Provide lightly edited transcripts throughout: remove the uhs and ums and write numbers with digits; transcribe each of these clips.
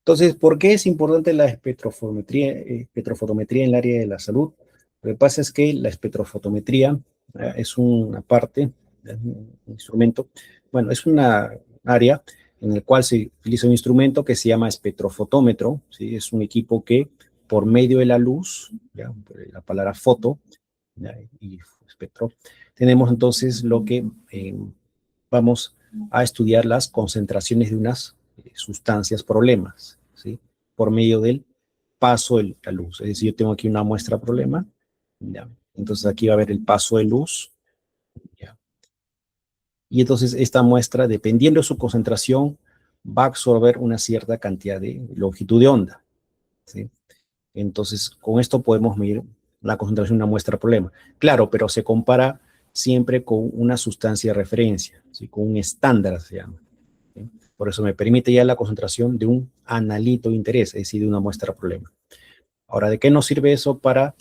Entonces, ¿por qué es importante la espectrofotometría en el área de la salud? Lo que pasa es que la espectrofotometría es una parte, es un instrumento, bueno, es una área en el cual se utiliza un instrumento que se llama espectrofotómetro, ¿sí? Es un equipo que por medio de la luz, ¿ya? La palabra foto, ¿ya? Y espectro, tenemos entonces lo que vamos a estudiar las concentraciones de unas sustancias problemas, ¿sí? Por medio del paso de la luz. Es decir, yo tengo aquí una muestra problema, ¿ya? Entonces aquí va a haber el paso de luz, ¿ya? Y entonces esta muestra, dependiendo de su concentración, va a absorber una cierta cantidad de longitud de onda, ¿sí? Entonces, con esto podemos medir la concentración de una muestra problema. Claro, pero se compara siempre con una sustancia de referencia, ¿sí? Con un estándar se llama, ¿sí? Por eso me permite ya la concentración de un analito de interés, es decir, de una muestra problema. Ahora, ¿de qué nos sirve eso para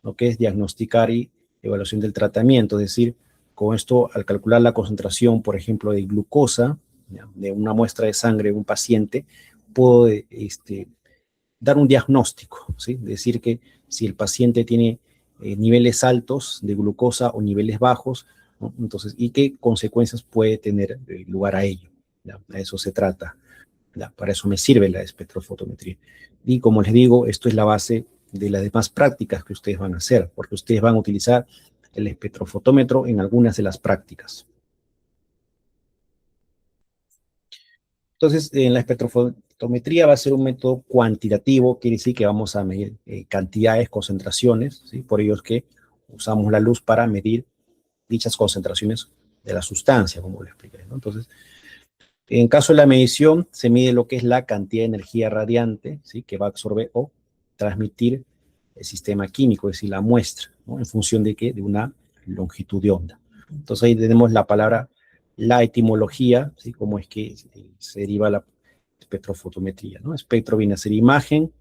lo que es diagnosticar y evaluación del tratamiento? Es decir, con esto, al calcular la concentración, por ejemplo, de glucosa, ¿ya? De una muestra de sangre de un paciente, puedo dar un diagnóstico, ¿sí? Decir que si el paciente tiene niveles altos de glucosa o niveles bajos, ¿no? Entonces, y qué consecuencias puede tener lugar a ello, ¿ya? A eso se trata, ¿ya? Para eso me sirve la espectrofotometría. Y como les digo, esto es la base de las demás prácticas que ustedes van a hacer, porque ustedes van a utilizar el espectrofotómetro en algunas de las prácticas. Entonces, en la espectrofotometría va a ser un método cuantitativo, quiere decir que vamos a medir cantidades, concentraciones, ¿sí? Por ello es que usamos la luz para medir dichas concentraciones de la sustancia, como lo expliqué, ¿no? Entonces, en caso de la medición, se mide lo que es la cantidad de energía radiante, ¿sí? Que va a absorber o transmitir el sistema químico, es decir, la muestra, ¿no? En función de qué, de una longitud de onda. Entonces ahí tenemos la palabra, la etimología, ¿sí? Cómo es que se deriva la espectrofotometría, ¿no? Espectro viene a ser imagen,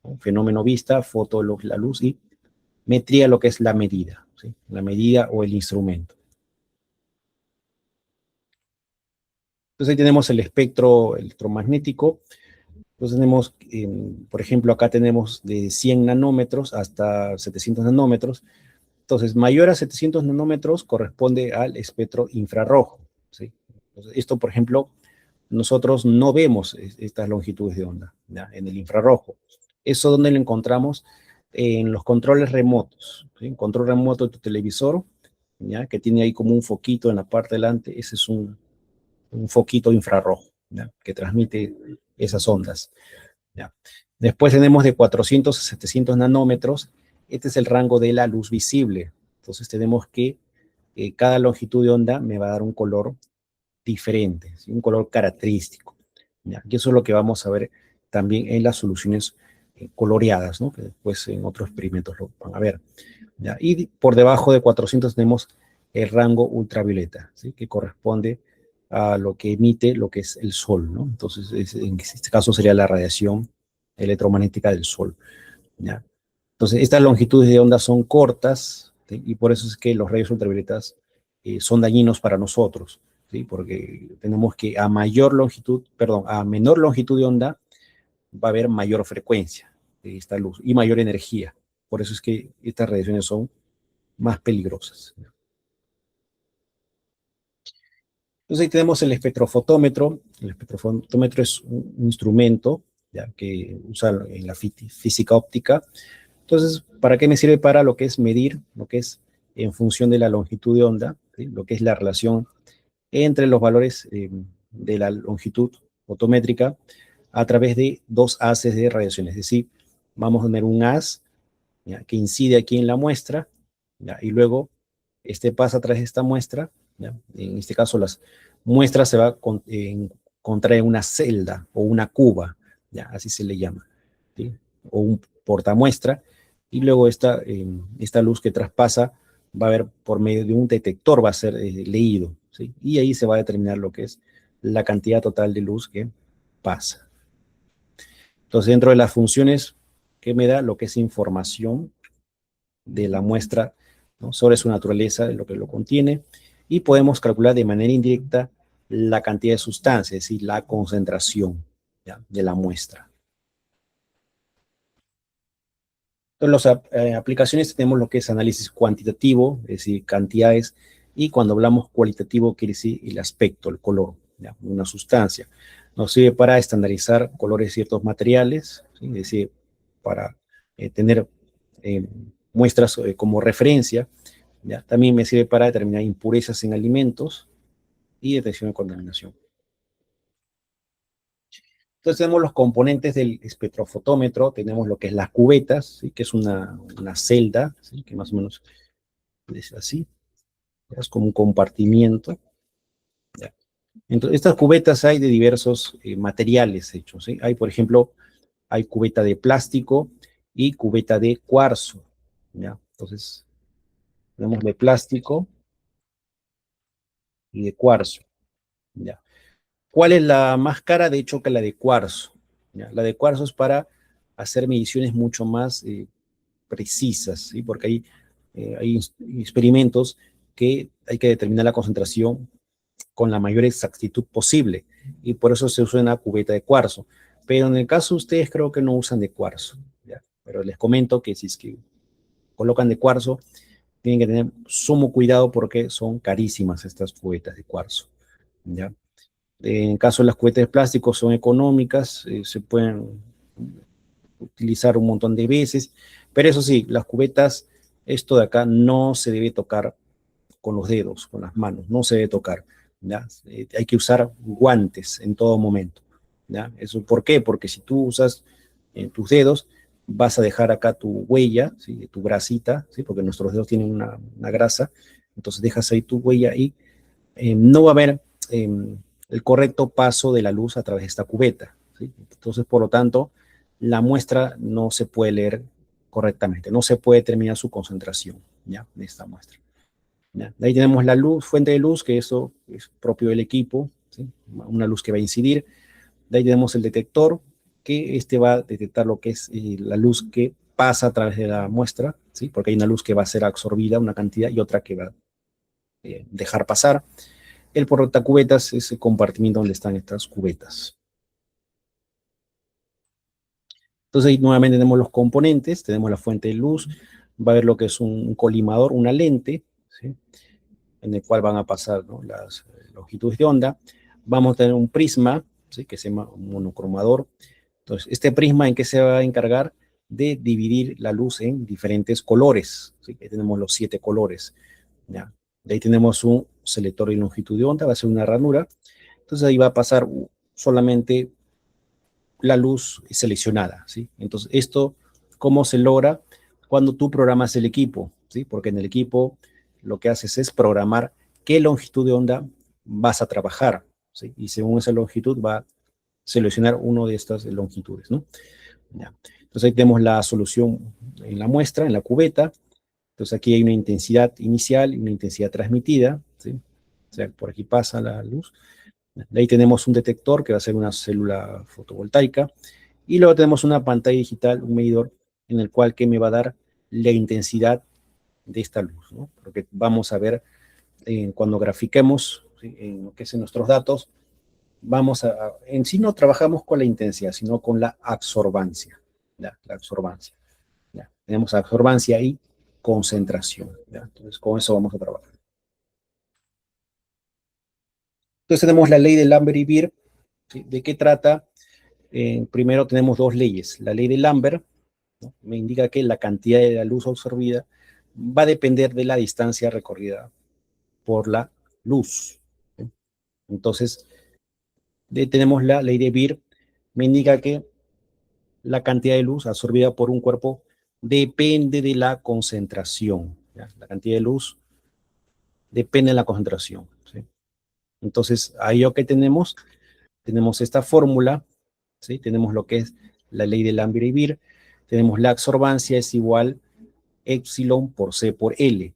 ¿no? Fenómeno vista, foto la luz y metría lo que es la medida, ¿sí? La medida o el instrumento. Entonces ahí tenemos el espectro electromagnético. Entonces tenemos, por ejemplo, acá tenemos de 100 nanómetros hasta 700 nanómetros. Entonces, mayor a 700 nanómetros corresponde al espectro infrarrojo, ¿sí? Entonces, esto, por ejemplo, nosotros no vemos estas longitudes de onda, ¿ya? En el infrarrojo. ¿Eso dónde lo encontramos? En los controles remotos, ¿sí? Un control remoto de tu televisor, ¿ya? Que tiene ahí como un foquito en la parte delante, ese es un foquito infrarrojo, ¿ya? Que transmite esas ondas, ¿ya? Después tenemos de 400 a 700 nanómetros, este es el rango de la luz visible. Entonces tenemos que cada longitud de onda me va a dar un color diferente, ¿sí? Un color característico, ¿ya? Y eso es lo que vamos a ver también en las soluciones coloreadas, ¿no? Que después en otros experimentos lo van a ver, ¿ya? Y por debajo de 400 tenemos el rango ultravioleta, ¿sí? Que corresponde a lo que emite lo que es el sol, ¿no? Entonces, en este caso sería la radiación electromagnética del sol, ¿ya? Entonces, estas longitudes de onda son cortas, ¿sí? Y por eso es que los rayos ultravioletas son dañinos para nosotros, ¿sí? Porque tenemos que a mayor longitud, perdón, a menor longitud de onda va a haber mayor frecuencia de esta luz y mayor energía. Por eso es que estas radiaciones son más peligrosas. Entonces ahí tenemos el espectrofotómetro. El espectrofotómetro es un instrumento, ¿ya? Que usa en la física óptica. Entonces, ¿para qué me sirve? Para lo que es medir, lo que es en función de la longitud de onda, ¿sí? Lo que es la relación entre los valores de la longitud fotométrica a través de dos haces de radiación. Es decir, vamos a tener un haz, ¿ya? Que incide aquí en la muestra, ¿ya? Y luego este pasa a través de esta muestra, ¿ya? En este caso las muestras se va a encontrar en una celda o una cuba, ¿ya? Así se le llama, ¿sí? O un portamuestra, y luego esta luz que traspasa va a ver por medio de un detector, va a ser leído, ¿sí? Y ahí se va a determinar lo que es la cantidad total de luz que pasa. Entonces, dentro de las funciones que me da lo que es información de la muestra, ¿no? Sobre su naturaleza, de lo que lo contiene, y podemos calcular de manera indirecta la cantidad de sustancia, es decir, la concentración, ¿ya? De la muestra. Entonces, las aplicaciones tenemos lo que es análisis cuantitativo, es decir, cantidades, y cuando hablamos cualitativo quiere decir el aspecto, el color, ¿ya? Una sustancia. Nos sirve para estandarizar colores de ciertos materiales, ¿sí? Es decir, para tener eh, muestras como referencia, ¿ya? También me sirve para determinar impurezas en alimentos y detección de contaminación. Entonces tenemos los componentes del espectrofotómetro, tenemos lo que es las cubetas, ¿sí? Que es una celda, ¿sí? Que más o menos es así, es como un compartimiento. ¿Ya? Entonces, estas cubetas hay de diversos materiales hechos, ¿sí? Hay, por ejemplo, hay cubeta de plástico y cubeta de cuarzo, ¿ya? Entonces, tenemos de plástico y de cuarzo, ¿ya? ¿Cuál es la más cara? De hecho, que la de cuarzo, ¿ya? La de cuarzo es para hacer mediciones mucho más precisas, ¿sí? Porque hay experimentos que hay que determinar la concentración con la mayor exactitud posible, y por eso se usa una cubeta de cuarzo. Pero en el caso de ustedes creo que no usan de cuarzo, ¿ya? Pero les comento que si es que colocan de cuarzo, tienen que tener sumo cuidado porque son carísimas estas cubetas de cuarzo, ¿ya? En caso de las cubetas de plástico son económicas, se pueden utilizar un montón de veces, pero eso sí, las cubetas, esto de acá no se debe tocar con los dedos, con las manos, no se debe tocar, ¿ya? Hay que usar guantes en todo momento, ¿ya? ¿Eso por qué? Porque si tú usas tus dedos, vas a dejar acá tu huella, ¿sí? De tu grasita, ¿sí? Porque nuestros dedos tienen una grasa, entonces dejas ahí tu huella y no va a haber el correcto paso de la luz a través de esta cubeta, ¿sí? Entonces, por lo tanto, la muestra no se puede leer correctamente, no se puede determinar su concentración, ¿ya? De esta muestra. ¿Ya? De ahí tenemos la luz, fuente de luz, que eso es propio del equipo, ¿sí? Una luz que va a incidir. De ahí tenemos el detector, que este va a detectar lo que es la luz que pasa a través de la muestra, ¿sí? Porque hay una luz que va a ser absorbida, una cantidad, y otra que va a dejar pasar. El portacubetas es el compartimiento donde están estas cubetas. Entonces ahí nuevamente tenemos los componentes, tenemos la fuente de luz, va a haber lo que es un colimador, una lente, ¿sí? En el cual van a pasar, ¿no? Las longitudes de onda. Vamos a tener un prisma, ¿sí? Que se llama un monocromador. Entonces, este prisma, ¿en qué se va a encargar? De dividir la luz en diferentes colores, ¿sí? Que tenemos los 7 colores, ¿ya? De ahí tenemos un selector de longitud de onda, va a ser una ranura. Entonces ahí va a pasar solamente la luz seleccionada, ¿sí? Entonces, esto, ¿cómo se logra? Cuando tú programas el equipo, ¿sí? Porque en el equipo lo que haces es programar qué longitud de onda vas a trabajar, ¿sí? Y según esa longitud va a seleccionar una de estas longitudes, ¿no? Ya. Entonces ahí tenemos la solución en la muestra, en la cubeta. Entonces aquí hay una intensidad inicial y una intensidad transmitida, ¿sí? O sea, por aquí pasa la luz. De ahí tenemos un detector que va a ser una célula fotovoltaica. Y luego tenemos una pantalla digital, un medidor, en el cual que me va a dar la intensidad de esta luz, ¿no? Porque vamos a ver cuando grafiquemos, ¿sí? En lo que es en nuestros datos, en sí no trabajamos con la intensidad, sino con la absorbancia, ¿ya? La absorbancia, ¿ya? Tenemos absorbancia y concentración, ¿ya? Entonces con eso vamos a trabajar. Entonces tenemos la ley de Lambert y Beer, ¿sí? ¿De qué trata? Primero tenemos dos leyes. La ley de Lambert, ¿no? Me indica que la cantidad de la luz absorbida va a depender de la distancia recorrida por la luz, ¿sí? Entonces, tenemos la ley de Beer, me indica que la cantidad de luz absorbida por un cuerpo depende de la concentración, ¿ya? La cantidad de luz depende de la concentración, ¿sí? Entonces, ahí lo que tenemos esta fórmula, ¿sí? Tenemos lo que es la ley de Lambert y Beer, tenemos la absorbancia es igual epsilon por C por L.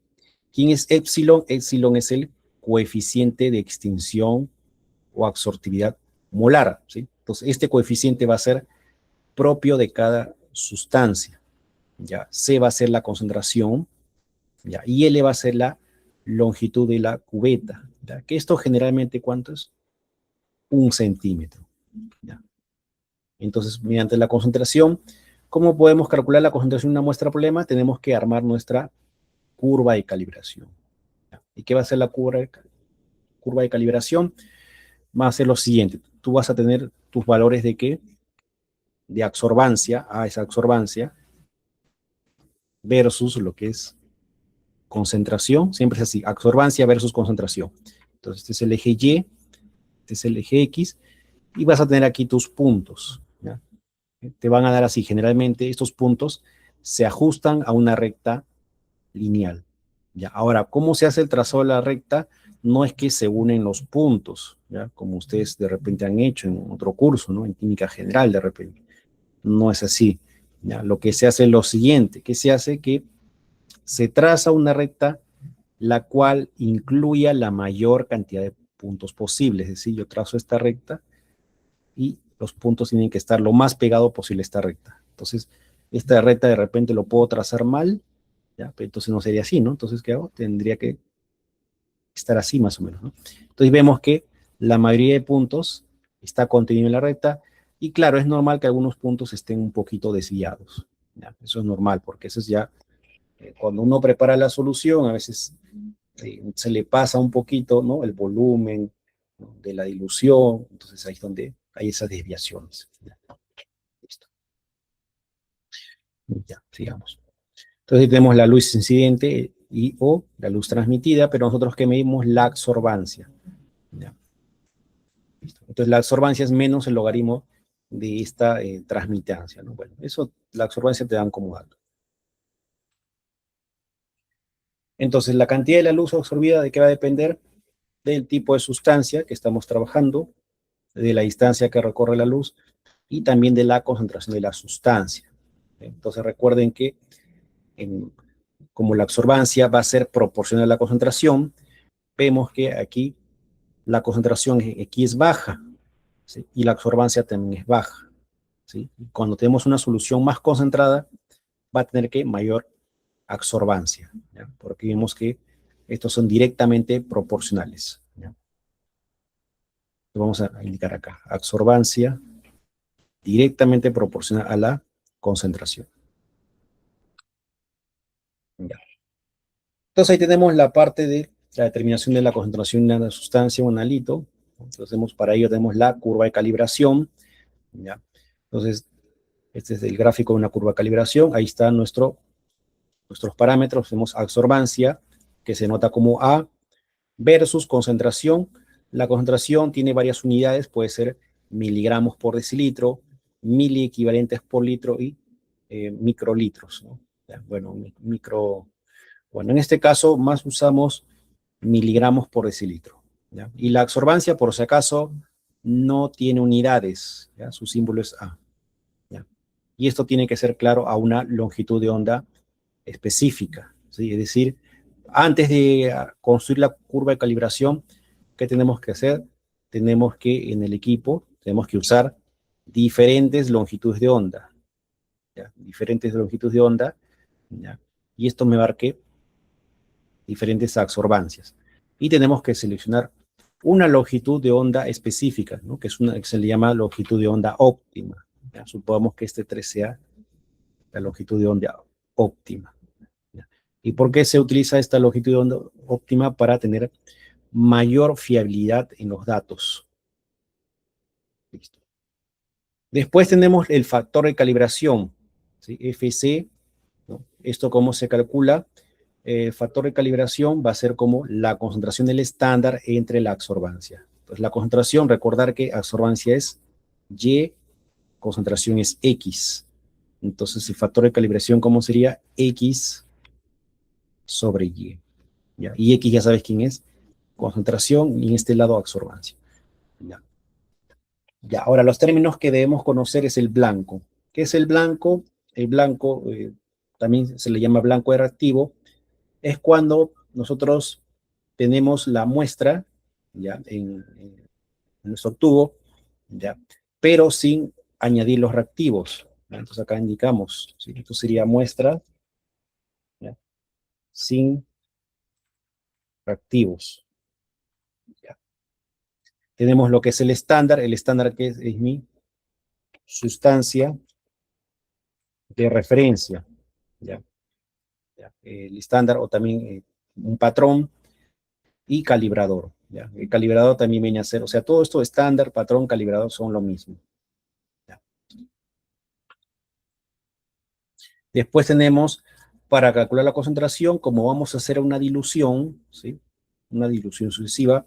¿Quién es epsilon? Epsilon es el coeficiente de extinción o absortividad molar, ¿sí? Entonces, este coeficiente va a ser propio de cada sustancia, ¿ya? C va a ser la concentración, ¿ya? Y L va a ser la longitud de la cubeta, ¿ya? Que esto generalmente, ¿cuánto es? 1 centímetro, ¿ya? Entonces, mediante la concentración, ¿Cómo podemos calcular la concentración de una muestra problema? Tenemos que armar nuestra curva de calibración. ¿Y qué va a ser la curva de calibración? Va a ser lo siguiente. Tú vas a tener tus valores de qué? De absorbancia, esa absorbancia, versus lo que es concentración. Siempre es así, absorbancia versus concentración. Entonces, este es el eje Y, este es el eje X, y vas a tener aquí tus puntos, ¿ya? Te van a dar así, generalmente estos puntos se ajustan a una recta lineal. ¿Ya? Ahora, ¿cómo se hace el trazado de la recta? No es que se unen los puntos, ¿ya? Como ustedes de repente han hecho en otro curso, ¿no? En química general de repente. No es así, ¿ya? Lo que se hace es lo siguiente, que se hace que se traza una recta la cual incluya la mayor cantidad de puntos posible. Es decir, yo trazo esta recta y los puntos tienen que estar lo más pegado posible a esta recta. Entonces, esta recta de repente lo puedo trazar mal, ¿ya? Pero entonces no sería así, ¿no? Entonces, ¿qué hago? Tendría que estar así más o menos, ¿no? Entonces vemos que la mayoría de puntos está contenido en la recta y claro, es normal que algunos puntos estén un poquito desviados, ¿ya? Eso es normal porque eso es ya, cuando uno prepara la solución, a veces se le pasa un poquito, ¿no? El volumen, ¿no? De la dilución, entonces ahí es donde hay esas desviaciones. ¿Ya? Listo. Ya, sigamos. Entonces tenemos la luz incidente y o la luz transmitida, pero nosotros que medimos la absorbancia. ¿Ya? Listo. Entonces la absorbancia es menos el logaritmo de esta transmitancia, ¿no? Bueno, eso, la absorbancia te dan como dato. Entonces la cantidad de la luz absorbida, ¿de qué va a depender? Del tipo de sustancia que estamos trabajando, de la distancia que recorre la luz y también de la concentración de la sustancia. Entonces recuerden que como la absorbancia va a ser proporcional a la concentración, vemos que aquí la concentración aquí es baja, ¿sí? Y la absorbancia también es baja, ¿sí? Cuando tenemos una solución más concentrada, va a tener que mayor absorbancia, ¿ya? Porque vemos que estos son directamente proporcionales, ¿ya? Vamos a indicar acá, absorbancia directamente proporcional a la concentración. ¿Ya? Entonces ahí tenemos la parte de la determinación de la concentración de una sustancia o un analito. Entonces para ello tenemos la curva de calibración, ¿ya? Entonces este es el gráfico de una curva de calibración. Ahí están nuestros parámetros. Tenemos absorbancia, que se nota como A, versus concentración. La concentración tiene varias unidades, puede ser miligramos por decilitro, miliequivalentes por litro y microlitros, ¿no? Ya, bueno, bueno, en este caso más usamos miligramos por decilitro, ¿ya? Y la absorbancia, por si acaso, no tiene unidades, ¿ya? Su símbolo es A, ¿ya? Y esto tiene que ser claro a una longitud de onda específica, ¿sí? Es decir, antes de construir la curva de calibración, ¿qué tenemos que hacer? Tenemos que, en el equipo, tenemos que usar diferentes longitudes de onda, ¿ya? Diferentes longitudes de onda, ¿ya? Y esto me marque diferentes absorbancias. Y tenemos que seleccionar una longitud de onda específica, ¿no? Que se le llama longitud de onda óptima, ¿ya? Supongamos que este 3 sea la longitud de onda óptima, ¿ya? ¿Y por qué se utiliza esta longitud de onda óptima? Para tener mayor fiabilidad en los datos. Listo. Después tenemos el factor de calibración, ¿sí? FC, ¿no? Esto cómo se calcula. El factor de calibración va a ser como la concentración del estándar entre la absorbancia. Entonces, la concentración, recordar que absorbancia es Y, concentración es X. Entonces, el factor de calibración, ¿cómo sería? X sobre Y. ¿Ya? Y X ya sabes quién es, concentración, y en este lado absorbancia. ¿Ya? Ya, ahora los términos que debemos conocer es el blanco. ¿Qué es el blanco? El blanco también se le llama blanco de reactivo. Es cuando nosotros tenemos la muestra, ¿ya? En nuestro tubo, ¿ya? Pero sin añadir los reactivos, ¿ya? Entonces acá indicamos, ¿sí? Esto sería muestra, ¿ya? Sin reactivos, ¿ya? Tenemos lo que es el estándar que es mi sustancia, de referencia, ¿ya? El estándar o también un patrón y calibrador, ¿ya? El calibrador también viene a ser, o sea, todo esto estándar, patrón, calibrador son lo mismo, ¿ya? Después tenemos, para calcular la concentración, como vamos a hacer una dilución, ¿sí? Una dilución sucesiva,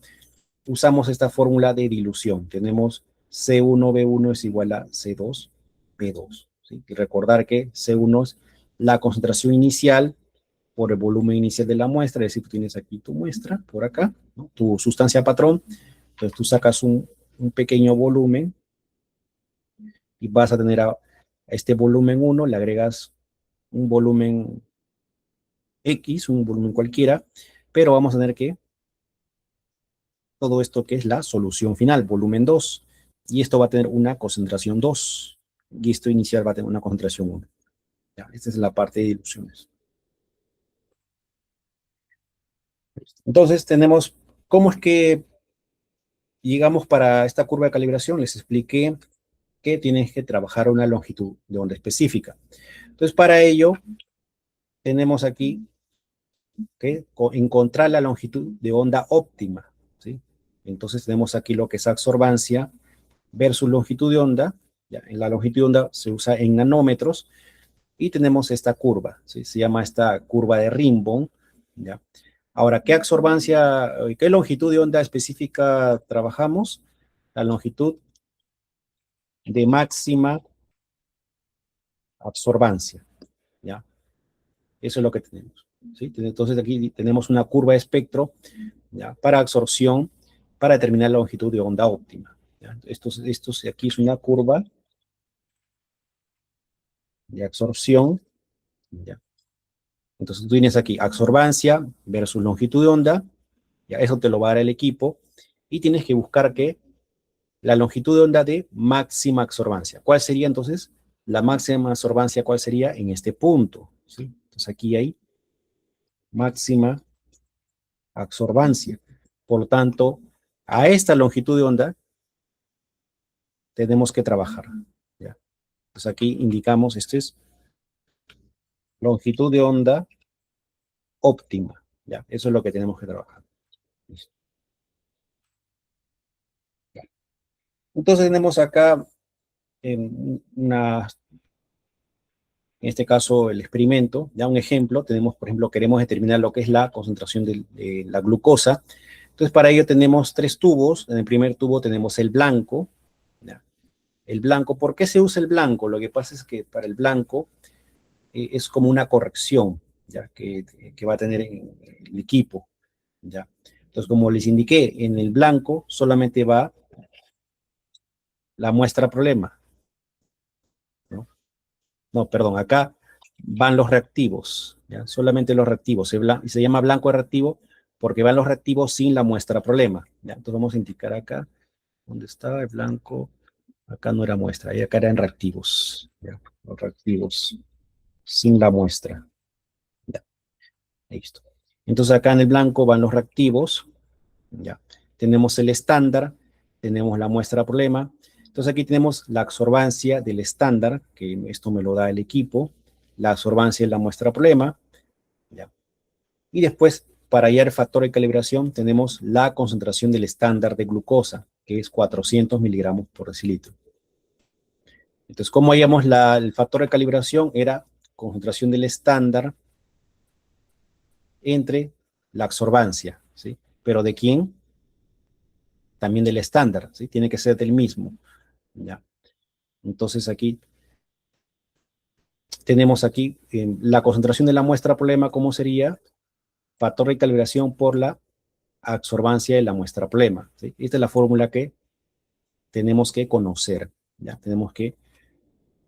usamos esta fórmula de dilución. Tenemos C1B1 es igual a C2B2, ¿sí? Y recordar que C1 es la concentración inicial por el volumen inicial de la muestra, es decir, tú tienes aquí tu muestra, por acá, ¿no? Tu sustancia patrón, entonces tú sacas un pequeño volumen y vas a tener a este volumen 1, le agregas un volumen X, un volumen cualquiera, pero vamos a tener que todo esto que es la solución final, volumen 2, y esto va a tener una concentración 2, y esto inicial va a tener una concentración 1. Ya, esta es la parte de diluciones. Entonces tenemos, ¿cómo es que llegamos para esta curva de calibración? Les expliqué que tienes que trabajar una longitud de onda específica. Entonces para ello tenemos aquí que encontrar la longitud de onda óptima, ¿sí? Entonces tenemos aquí lo que es absorbancia versus longitud de onda. Ya, en la longitud de onda se usa en nanómetros y tenemos esta curva, ¿sí? Se llama esta curva de Rimbaud, ¿ya? Ahora, ¿qué absorbancia, qué longitud de onda específica trabajamos? La longitud de máxima absorbancia, ¿ya? Eso es lo que tenemos, ¿sí? Entonces aquí tenemos una curva de espectro, ¿ya? Para absorción, para determinar la longitud de onda óptima, ¿ya? Esto aquí es una curva de absorción, ¿ya? Entonces tú tienes aquí absorbancia versus longitud de onda, ya eso te lo va a dar el equipo, y tienes que buscar que la longitud de onda de máxima absorbancia. ¿Cuál sería entonces la máxima absorbancia? ¿Cuál sería en este punto? ¿Sí? Entonces aquí hay máxima absorbancia. Por lo tanto, a esta longitud de onda tenemos que trabajar, ¿ya? Entonces aquí indicamos, esto es longitud de onda óptima, ¿ya? Eso es lo que tenemos que trabajar. ¿Listo? Entonces tenemos acá en este caso el experimento, ya un ejemplo, tenemos, por ejemplo, queremos determinar lo que es la concentración de la glucosa. Entonces, para ello tenemos 3 tubos. En el primer tubo tenemos el blanco, ¿ya? El blanco, ¿por qué se usa el blanco? Lo que pasa es que para el blanco es como una corrección, ¿ya? Que va a tener el equipo, ¿ya? Entonces, como les indiqué, en el blanco solamente va la muestra problema, ¿no? No, perdón, acá van los reactivos, ¿ya? Solamente los reactivos. Se llama blanco reactivo porque van los reactivos sin la muestra problema, ¿ya? Entonces vamos a indicar acá, ¿dónde está el blanco? Acá no era muestra, y acá eran reactivos, ¿ya? Los reactivos sin la muestra, ¿ya? Listo. Entonces acá en el blanco van los reactivos, ¿ya? Tenemos el estándar, tenemos la muestra problema. Entonces aquí tenemos la absorbancia del estándar, que esto me lo da el equipo, la absorbancia de la muestra problema, ¿ya? Y después, para hallar el factor de calibración, tenemos la concentración del estándar de glucosa, que es 400 miligramos por decilitro. Entonces, ¿cómo hallamos el factor de calibración? Era concentración del estándar entre la absorbancia, ¿sí? ¿Pero de quién? También del estándar, ¿sí? Tiene que ser del mismo, ¿ya? Entonces aquí tenemos aquí la concentración de la muestra problema, ¿cómo sería? Factor de calibración por la absorbancia de la muestra problema, ¿sí? Esta es la fórmula que tenemos que conocer, ¿ya? Tenemos que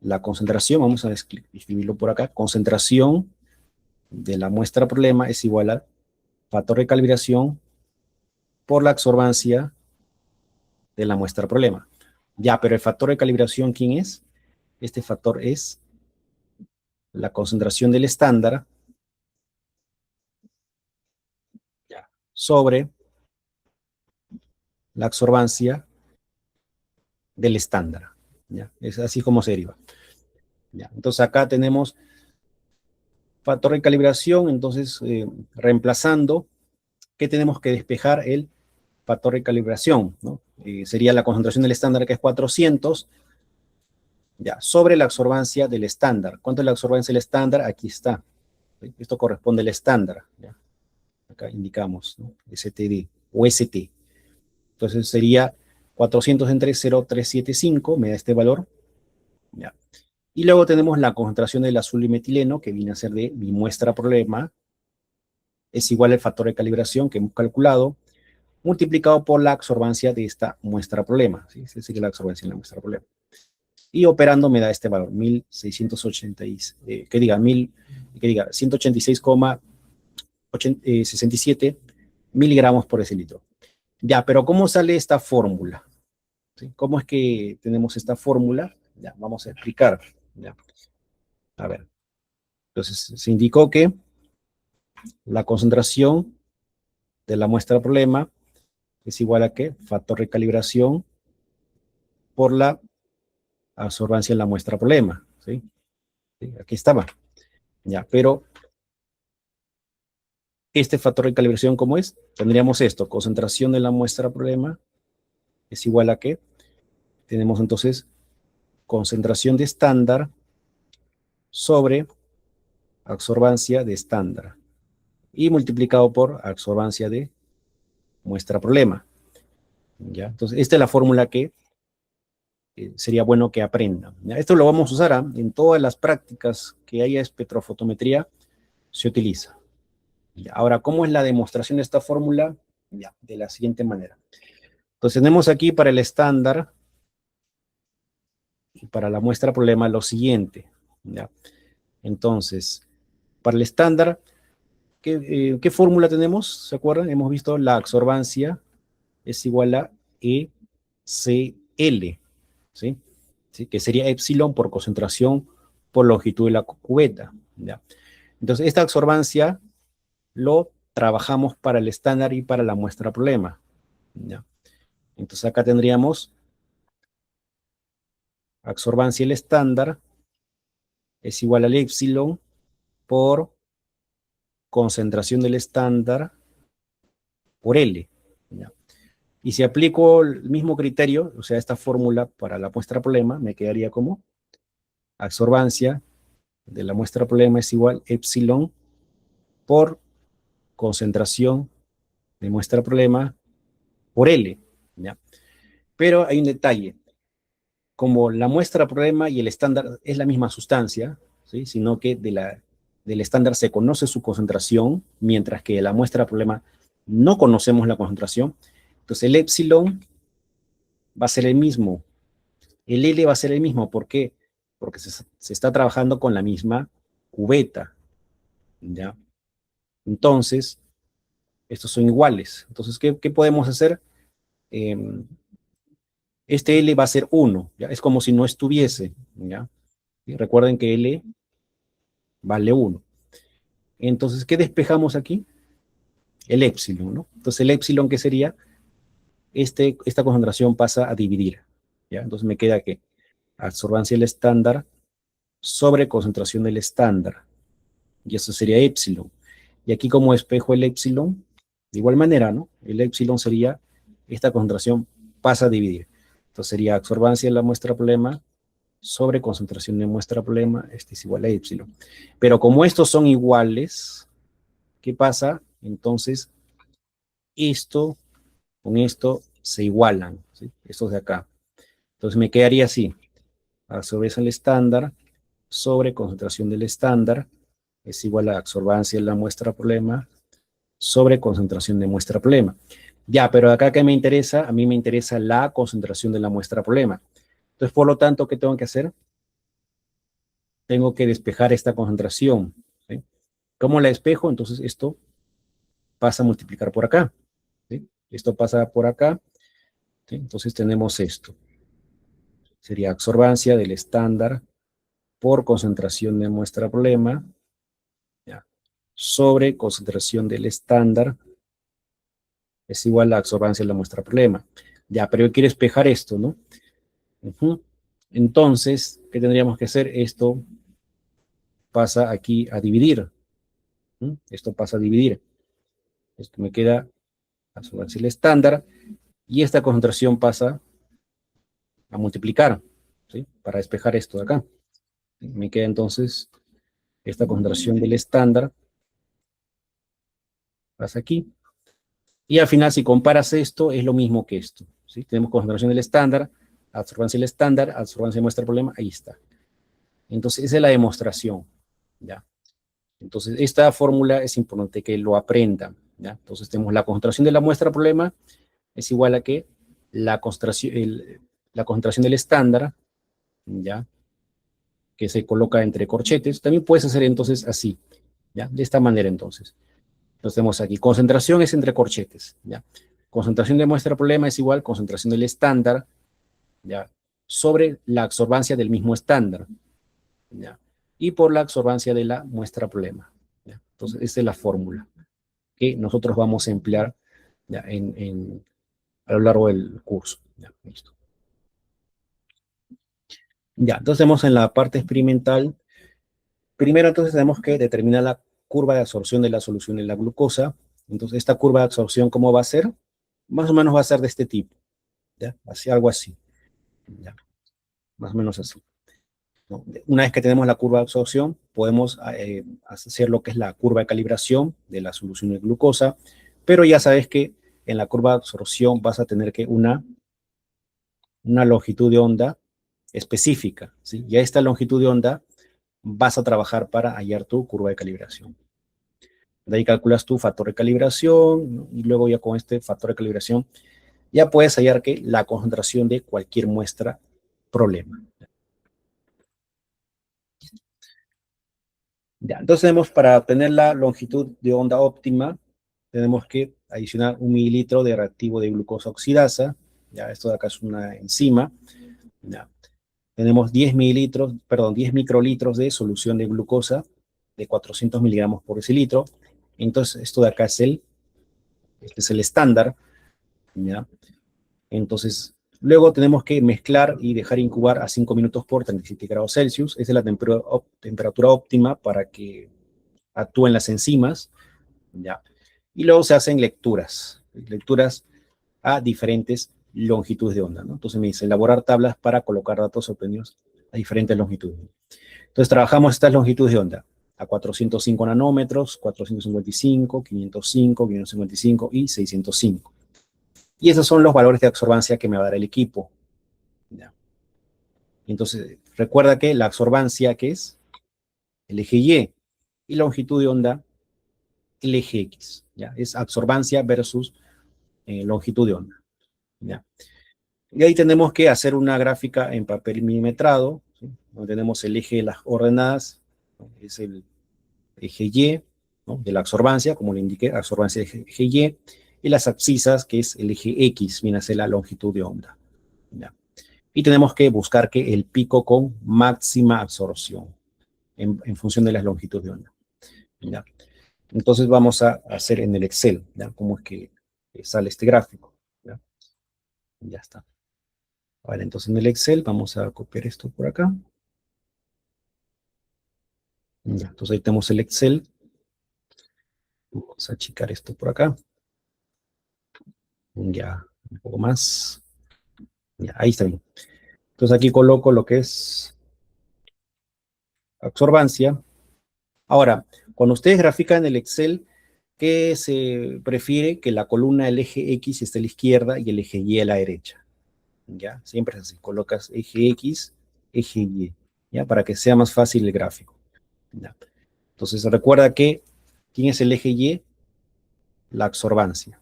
la concentración, vamos a escribirlo por acá, concentración de la muestra problema es igual a factor de calibración por la absorbancia de la muestra problema. Ya, pero el factor de calibración, ¿quién es? Este factor es la concentración del estándar, ya, sobre la absorbancia del estándar, ¿ya? Es así como se deriva. Ya, entonces acá tenemos factor de calibración, entonces reemplazando, ¿qué tenemos que despejar? El factor de calibración, ¿no? Sería la concentración del estándar, que es 400, ya, sobre la absorbancia del estándar. ¿Cuánto es la absorbancia del estándar? Aquí está. ¿Sí? Esto corresponde al estándar. ¿Ya? Acá indicamos, ¿no? STD o ST. Entonces sería 400 entre 0,375, me da este valor. ¿Ya? Y luego tenemos la concentración del azul y metileno, que viene a ser de mi muestra problema, es igual al factor de calibración que hemos calculado, multiplicado por la absorbancia de esta muestra problema. ¿Sí? Es decir, la absorbancia en la muestra problema. Y operando me da este valor, 1680, que diga, 186,67 miligramos por decilitro. Ya, pero ¿cómo sale esta fórmula? ¿Sí? ¿Cómo es que tenemos esta fórmula? Ya, vamos a explicar. Ya. A ver, entonces se indicó que la concentración de la muestra problema es igual a ¿qué? Factor de calibración por la absorbancia en la muestra problema. ¿Sí? ¿Sí? Aquí estaba. Ya, pero este factor de calibración, ¿cómo es? Tendríamos esto, concentración de la muestra problema es igual a ¿qué? Tenemos entonces concentración de estándar sobre absorbancia de estándar y multiplicado por absorbancia de muestra problema. ¿Ya? Entonces, esta es la fórmula que sería bueno que aprendan. ¿Ya? Esto lo vamos a usar en todas las prácticas que haya espectrofotometría, se utiliza. ¿Ya? Ahora, ¿cómo es la demostración de esta fórmula? Ya, de la siguiente manera. Entonces, tenemos aquí para el estándar y para la muestra problema lo siguiente. ¿Ya? Entonces, para el estándar, ¿qué fórmula tenemos? ¿Se acuerdan? Hemos visto la absorbancia es igual a ECL, ¿sí? ¿Sí? Que sería epsilon por concentración por longitud de la cubeta. ¿Ya? Entonces, esta absorbancia lo trabajamos para el estándar y para la muestra problema. ¿Ya? Entonces, acá tendríamos absorbancia el estándar es igual al epsilon por concentración del estándar por L. ¿Ya? Y si aplico el mismo criterio, o sea, esta fórmula para la muestra problema, me quedaría como absorbancia de la muestra problema es igual a epsilon por concentración de muestra problema por L. ¿Ya? Pero hay un detalle. Como la muestra problema y el estándar es la misma sustancia, ¿sí? Sino que del estándar se conoce su concentración, mientras que de la muestra problema no conocemos la concentración. Entonces el epsilon va a ser el mismo. El L va a ser el mismo. ¿Por qué? Porque se está trabajando con la misma cubeta. ¿Ya? Entonces, estos son iguales. Entonces, ¿qué podemos hacer? Este L va a ser 1. ¿Ya? Es como si no estuviese. ¿Ya? Y recuerden que L vale 1. Entonces, ¿qué despejamos aquí? El épsilon, ¿no? Entonces, el épsilon, ¿qué sería? Esta concentración pasa a dividir. ¿Ya? Entonces, me queda que absorbancia del estándar sobre concentración del estándar. Y eso sería épsilon. Y aquí como espejo el épsilon, de igual manera, ¿no? El épsilon sería, esta concentración pasa a dividir. Entonces sería absorbancia de la muestra problema sobre concentración de muestra problema, este es igual a épsilon. Pero como estos son iguales, ¿qué pasa? Entonces, esto con esto se igualan, ¿sí? Estos de acá. Entonces me quedaría así, absorbancia del estándar sobre concentración del estándar es igual a absorbancia de la muestra problema sobre concentración de muestra problema. Ya, pero acá ¿qué me interesa? A mí me interesa la concentración de la muestra problema. Entonces, por lo tanto, ¿qué tengo que hacer? Tengo que despejar esta concentración. ¿Sí? ¿Cómo la despejo? Entonces, esto pasa a multiplicar por acá. ¿Sí? Esto pasa por acá. ¿Sí? Entonces, tenemos esto. Sería absorbancia del estándar por concentración de muestra problema, ¿ya? Sobre concentración del estándar es igual a la absorbancia de la muestra problema. Ya, pero yo quiero espejar esto, ¿no? Entonces, ¿qué tendríamos que hacer? Esto pasa aquí a dividir. Esto pasa a dividir. Esto me queda absorbancia el estándar y esta concentración pasa a multiplicar, ¿sí? Para despejar esto de acá. Me queda entonces esta concentración del estándar pasa aquí. Y al final, si comparas esto, es lo mismo que esto, ¿sí? Tenemos concentración del estándar, absorbancia de muestra problema, ahí está. Entonces, esa es la demostración, ¿ya? Entonces, esta fórmula es importante que lo aprendan, ¿ya? Entonces, tenemos la concentración de la muestra problema es igual a que la concentración del estándar, ¿ya? Que se coloca entre corchetes. También puedes hacer entonces así, ¿ya? De esta manera entonces. Entonces tenemos aquí, concentración es entre corchetes, ¿ya? Concentración de muestra problema es igual concentración del estándar, ¿ya? Sobre la absorbancia del mismo estándar, ¿ya? Y por la absorbancia de la muestra problema, ¿ya? Entonces, esta es la fórmula que nosotros vamos a emplear, ¿ya? A lo largo del curso, ¿ya? Listo. Ya, entonces tenemos en la parte experimental, primero entonces tenemos que determinar la curva de absorción de la solución en la glucosa. Entonces, esta curva de absorción, ¿cómo va a ser? Más o menos va a ser de este tipo, ¿ya? Así, algo así, ¿ya? Más o menos así, ¿no? Una vez que tenemos la curva de absorción, podemos hacer lo que es la curva de calibración de la solución de glucosa, pero ya sabes que en la curva de absorción vas a tener que una longitud de onda específica, ¿sí? Y a esta longitud de onda vas a trabajar para hallar tu curva de calibración. De ahí calculas tu factor de calibración, ¿no? Y luego ya con este factor de calibración ya puedes hallar que la concentración de cualquier muestra problema. Ya, entonces tenemos para obtener la longitud de onda óptima, tenemos que adicionar 1 mililitro de reactivo de glucosa oxidasa. Ya, esto de acá es una enzima. Ya. Tenemos 10 mililitros, perdón, 10 microlitros de solución de glucosa de 400 miligramos por decilitro. Entonces, esto de acá es este es el estándar, ¿ya? Entonces, luego tenemos que mezclar y dejar incubar a 5 minutos por 37 grados Celsius. Esa es la temperatura óptima para que actúen las enzimas, ¿ya? Y luego se hacen lecturas a diferentes longitudes de onda, ¿no? Entonces me dice elaborar tablas para colocar datos obtenidos a diferentes longitudes. Entonces trabajamos estas longitudes de onda a 405 nanómetros, 455, 505, 555 y 605. Y esos son los valores de absorbancia que me va a dar el equipo, ¿ya? Entonces, recuerda que la absorbancia, ¿qué es? El eje y longitud de onda, el eje X, ¿ya? Es absorbancia versus longitud de onda, ¿ya? Y ahí tenemos que hacer una gráfica en papel milimetrado, ¿sí? Donde tenemos el eje de las ordenadas, ¿no? Es el eje Y, ¿no? De la absorbancia, como le indiqué, absorbancia de eje y las abscisas, que es el eje X, viene a ser la longitud de onda, ¿ya? Y tenemos que buscar que el pico con máxima absorción en función de las longitudes de onda, ¿ya? Entonces vamos a hacer en el Excel, ¿ya? Cómo es que sale este gráfico, ¿ya? Ya está. Vale, entonces en el Excel vamos a copiar esto por acá. Ya, entonces ahí tenemos el Excel. Vamos a achicar esto por acá. Ya, un poco más. Ya, ahí está bien. Entonces aquí coloco lo que es absorbancia. Ahora, cuando ustedes grafican el Excel, ¿qué se prefiere? Que la columna del eje X esté a la izquierda y el eje Y a la derecha. ¿Ya? Siempre es así. Colocas eje X, eje Y, ¿ya? Para que sea más fácil el gráfico. ¿Ya? Entonces recuerda que, ¿quién es el eje Y? La absorbancia,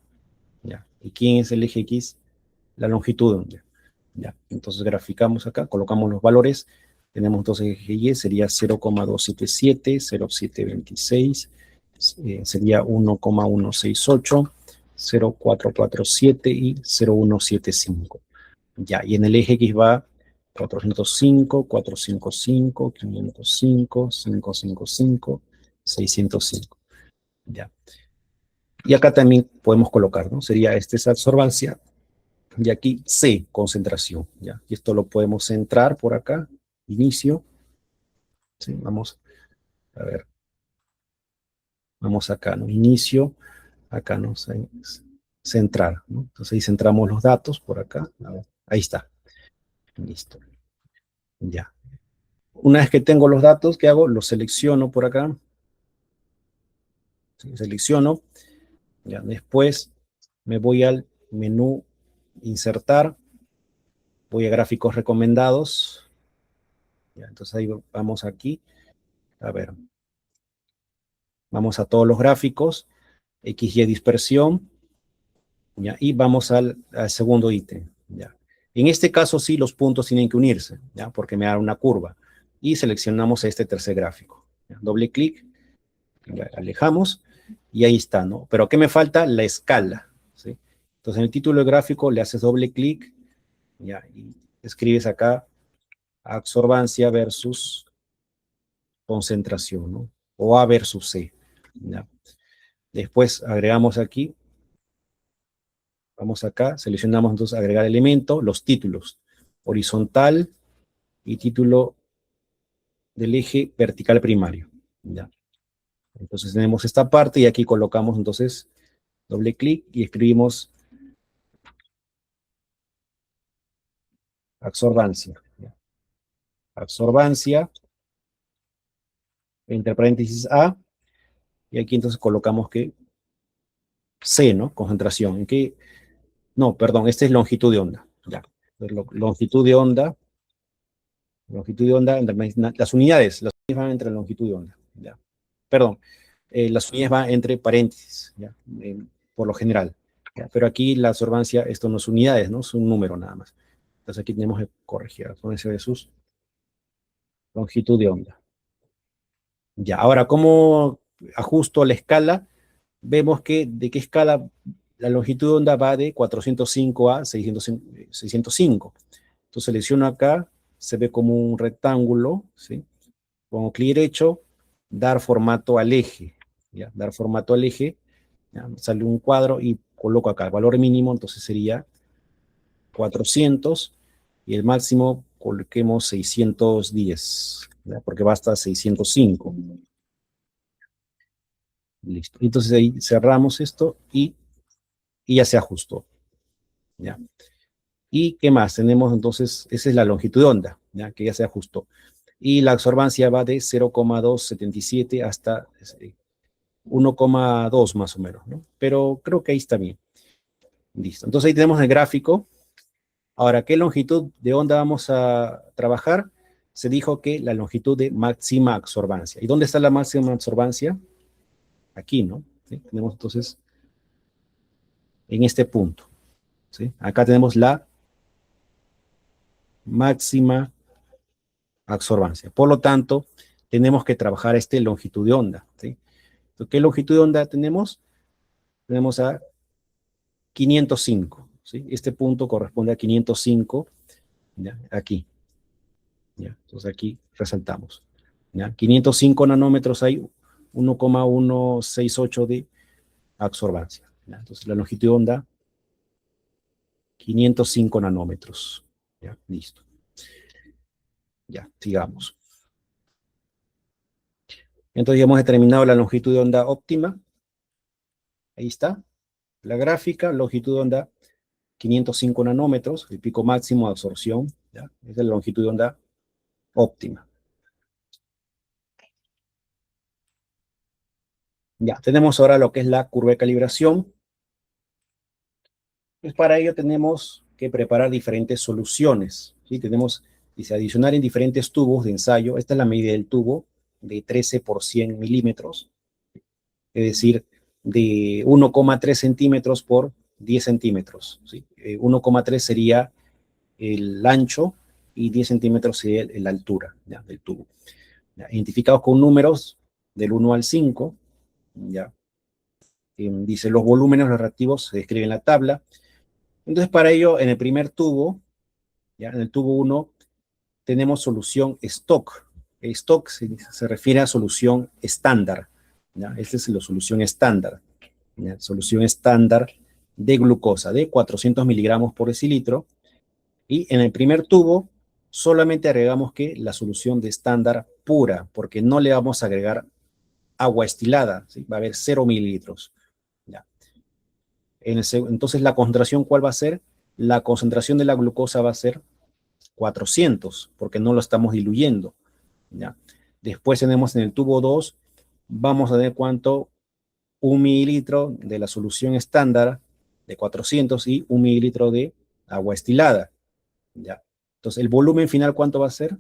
¿ya? ¿Y quién es el eje X? La longitud de onda, ¿ya? Entonces graficamos acá, colocamos los valores, tenemos entonces eje Y, sería 0,277, 0,726, sería 1,168, 0,447 y 0,175, ¿ya? Y en el eje X va 405, 455, 505, 555, 605, ¿ya? Y acá también podemos colocar, ¿no? Sería esta es absorbancia, Y aquí C, concentración, ¿ya? Y esto lo podemos centrar por acá, inicio, ¿sí? Vamos, a ver, vamos acá, ¿no? Inicio, acá, ¿no? Centrar, ¿no? Entonces ahí centramos los datos por acá, a ver, ahí está, listo, ya. Una vez que tengo los datos, ¿qué hago? Los selecciono por acá, ¿sí? Selecciono, ya. Después me voy al menú insertar, voy a gráficos recomendados, ya. Entonces ahí vamos aquí, a ver, vamos a todos los gráficos, XY dispersión, ¿ya? Y vamos al segundo ítem, ¿ya? En este caso sí los puntos tienen que unirse, ¿ya? Porque me da una curva. Y seleccionamos este tercer gráfico, ¿ya? Doble clic, alejamos y ahí está, ¿no? Pero ¿qué me falta? La escala, ¿sí? Entonces en el título del gráfico le haces doble clic, ¿ya? Y escribes acá absorbancia versus concentración, ¿no? O A versus C, ¿ya? Después agregamos aquí, vamos acá, seleccionamos entonces agregar elemento, los títulos, horizontal y título del eje vertical primario, ¿ya? Entonces tenemos esta parte y aquí colocamos entonces doble clic y escribimos absorbancia, ¿ya? Absorbancia, entre paréntesis A, y aquí entonces colocamos que C, ¿no? Concentración. ¿En qué? No, perdón, este es longitud de onda, ¿ya? Longitud de onda, las unidades van entre longitud de onda, ¿ya? Perdón, las unidades van entre paréntesis, ¿ya? Por lo general, ¿ya? Pero aquí la absorbancia, esto no es unidades, ¿no? Es un número nada más. Entonces aquí tenemos que corregir, absorbancia de sus longitud de onda. Ya, ahora, ¿cómo ajusto la escala? Vemos que de qué escala la longitud de onda va de 405 a 605. Entonces selecciono acá, se ve como un rectángulo, ¿sí? Pongo clic derecho, dar formato al eje, ¿ya? Dar formato al eje, ¿ya? Sale un cuadro y coloco acá el valor mínimo, entonces sería 400 y el máximo coloquemos 610, ¿ya? Porque va hasta 605. Listo. Entonces ahí cerramos esto y ya se ajustó, ¿ya? ¿Y qué más? Tenemos entonces, esa es la longitud de onda, ¿ya? Que ya se ajustó. Y la absorbancia va de 0,277 hasta 1,2 más o menos, ¿no? Pero creo que ahí está bien. Listo. Entonces ahí tenemos el gráfico. Ahora, ¿qué longitud de onda vamos a trabajar? Se dijo que la longitud de máxima absorbancia. ¿Y dónde está la máxima absorbancia? Aquí, ¿no? ¿Sí? Tenemos entonces en este punto, ¿sí? Acá tenemos la máxima absorbancia. Por lo tanto, tenemos que trabajar esta longitud de onda, ¿sí? Entonces, ¿qué longitud de onda tenemos? Tenemos a 505, ¿sí? Este punto corresponde a 505, ¿ya? Aquí, ¿ya? Entonces aquí resaltamos, ¿ya? 505 nanómetros hay 1,168 de absorbancia, ¿ya? Entonces la longitud de onda, 505 nanómetros, ¿ya? Listo, ya, sigamos. Entonces ya hemos determinado la longitud de onda óptima, ahí está, la gráfica, longitud de onda 505 nanómetros, el pico máximo de absorción, ¿ya? Esa es la longitud de onda óptima. Ya, tenemos ahora lo que es la curva de calibración. Pues para ello tenemos que preparar diferentes soluciones, ¿sí? Tenemos, dice, adicionar en diferentes tubos de ensayo. Esta es la medida del tubo, de 13 por 100 milímetros, es decir, de 1,3 centímetros por 10 centímetros, ¿sí? 1,3 sería el ancho y 10 centímetros sería la altura, ¿ya? Del tubo. ¿Ya? Identificados con números del 1 al 5, ¿ya? Dice, los volúmenes los reactivos se describen en la tabla. Entonces, para ello, en el primer tubo, ¿ya? En el tubo 1, tenemos solución stock. Stock se refiere a solución estándar, ¿ya? Esta es la solución estándar, ¿ya? Solución estándar de glucosa de 400 miligramos por decilitro. Y en el primer tubo solamente agregamos que la solución de estándar pura, porque no le vamos a agregar agua estilada, ¿sí? Va a haber 0 mililitros. Ya. Entonces, ¿la concentración cuál va a ser? La concentración de la glucosa va a ser 400, porque no lo estamos diluyendo. ¿Ya? Después tenemos en el tubo 2, vamos a ver cuánto, 1 mililitro de la solución estándar de 400 y 1 mililitro de agua estilada. ¿Ya? Entonces, el volumen final, ¿cuánto va a ser?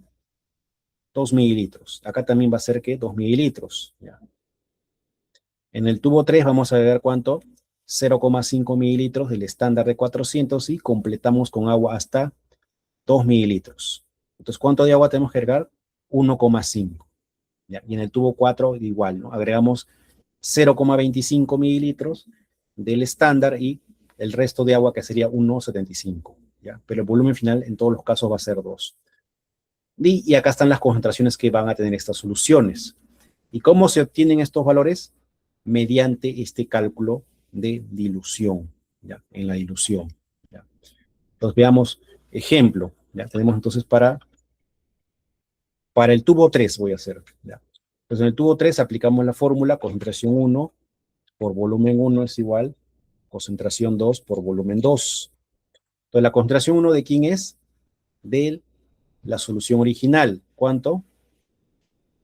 2 mililitros. Acá también va a ser que 2 mililitros. ¿Ya? En el tubo 3 vamos a ver cuánto, 0,5 mililitros del estándar de 400 y completamos con agua hasta 2 mililitros. Entonces, ¿cuánto de agua tenemos que agregar? 1,5. ¿Ya? Y en el tubo 4 igual, ¿no? Agregamos 0,25 mililitros del estándar y el resto de agua que sería 1,75. ¿Ya? Pero el volumen final en todos los casos va a ser 2. Y acá están las concentraciones que van a tener estas soluciones. ¿Y cómo se obtienen estos valores? Mediante este cálculo de dilución, ¿ya? En la dilución. ¿Ya? Entonces veamos ejemplo. ¿Ya? Tenemos entonces para el tubo 3 voy a hacer. ¿Ya? Entonces en el tubo 3 aplicamos la fórmula concentración 1 por volumen 1 es igual concentración 2 por volumen 2. Entonces la concentración 1 de quién es? De la solución original. ¿Cuánto?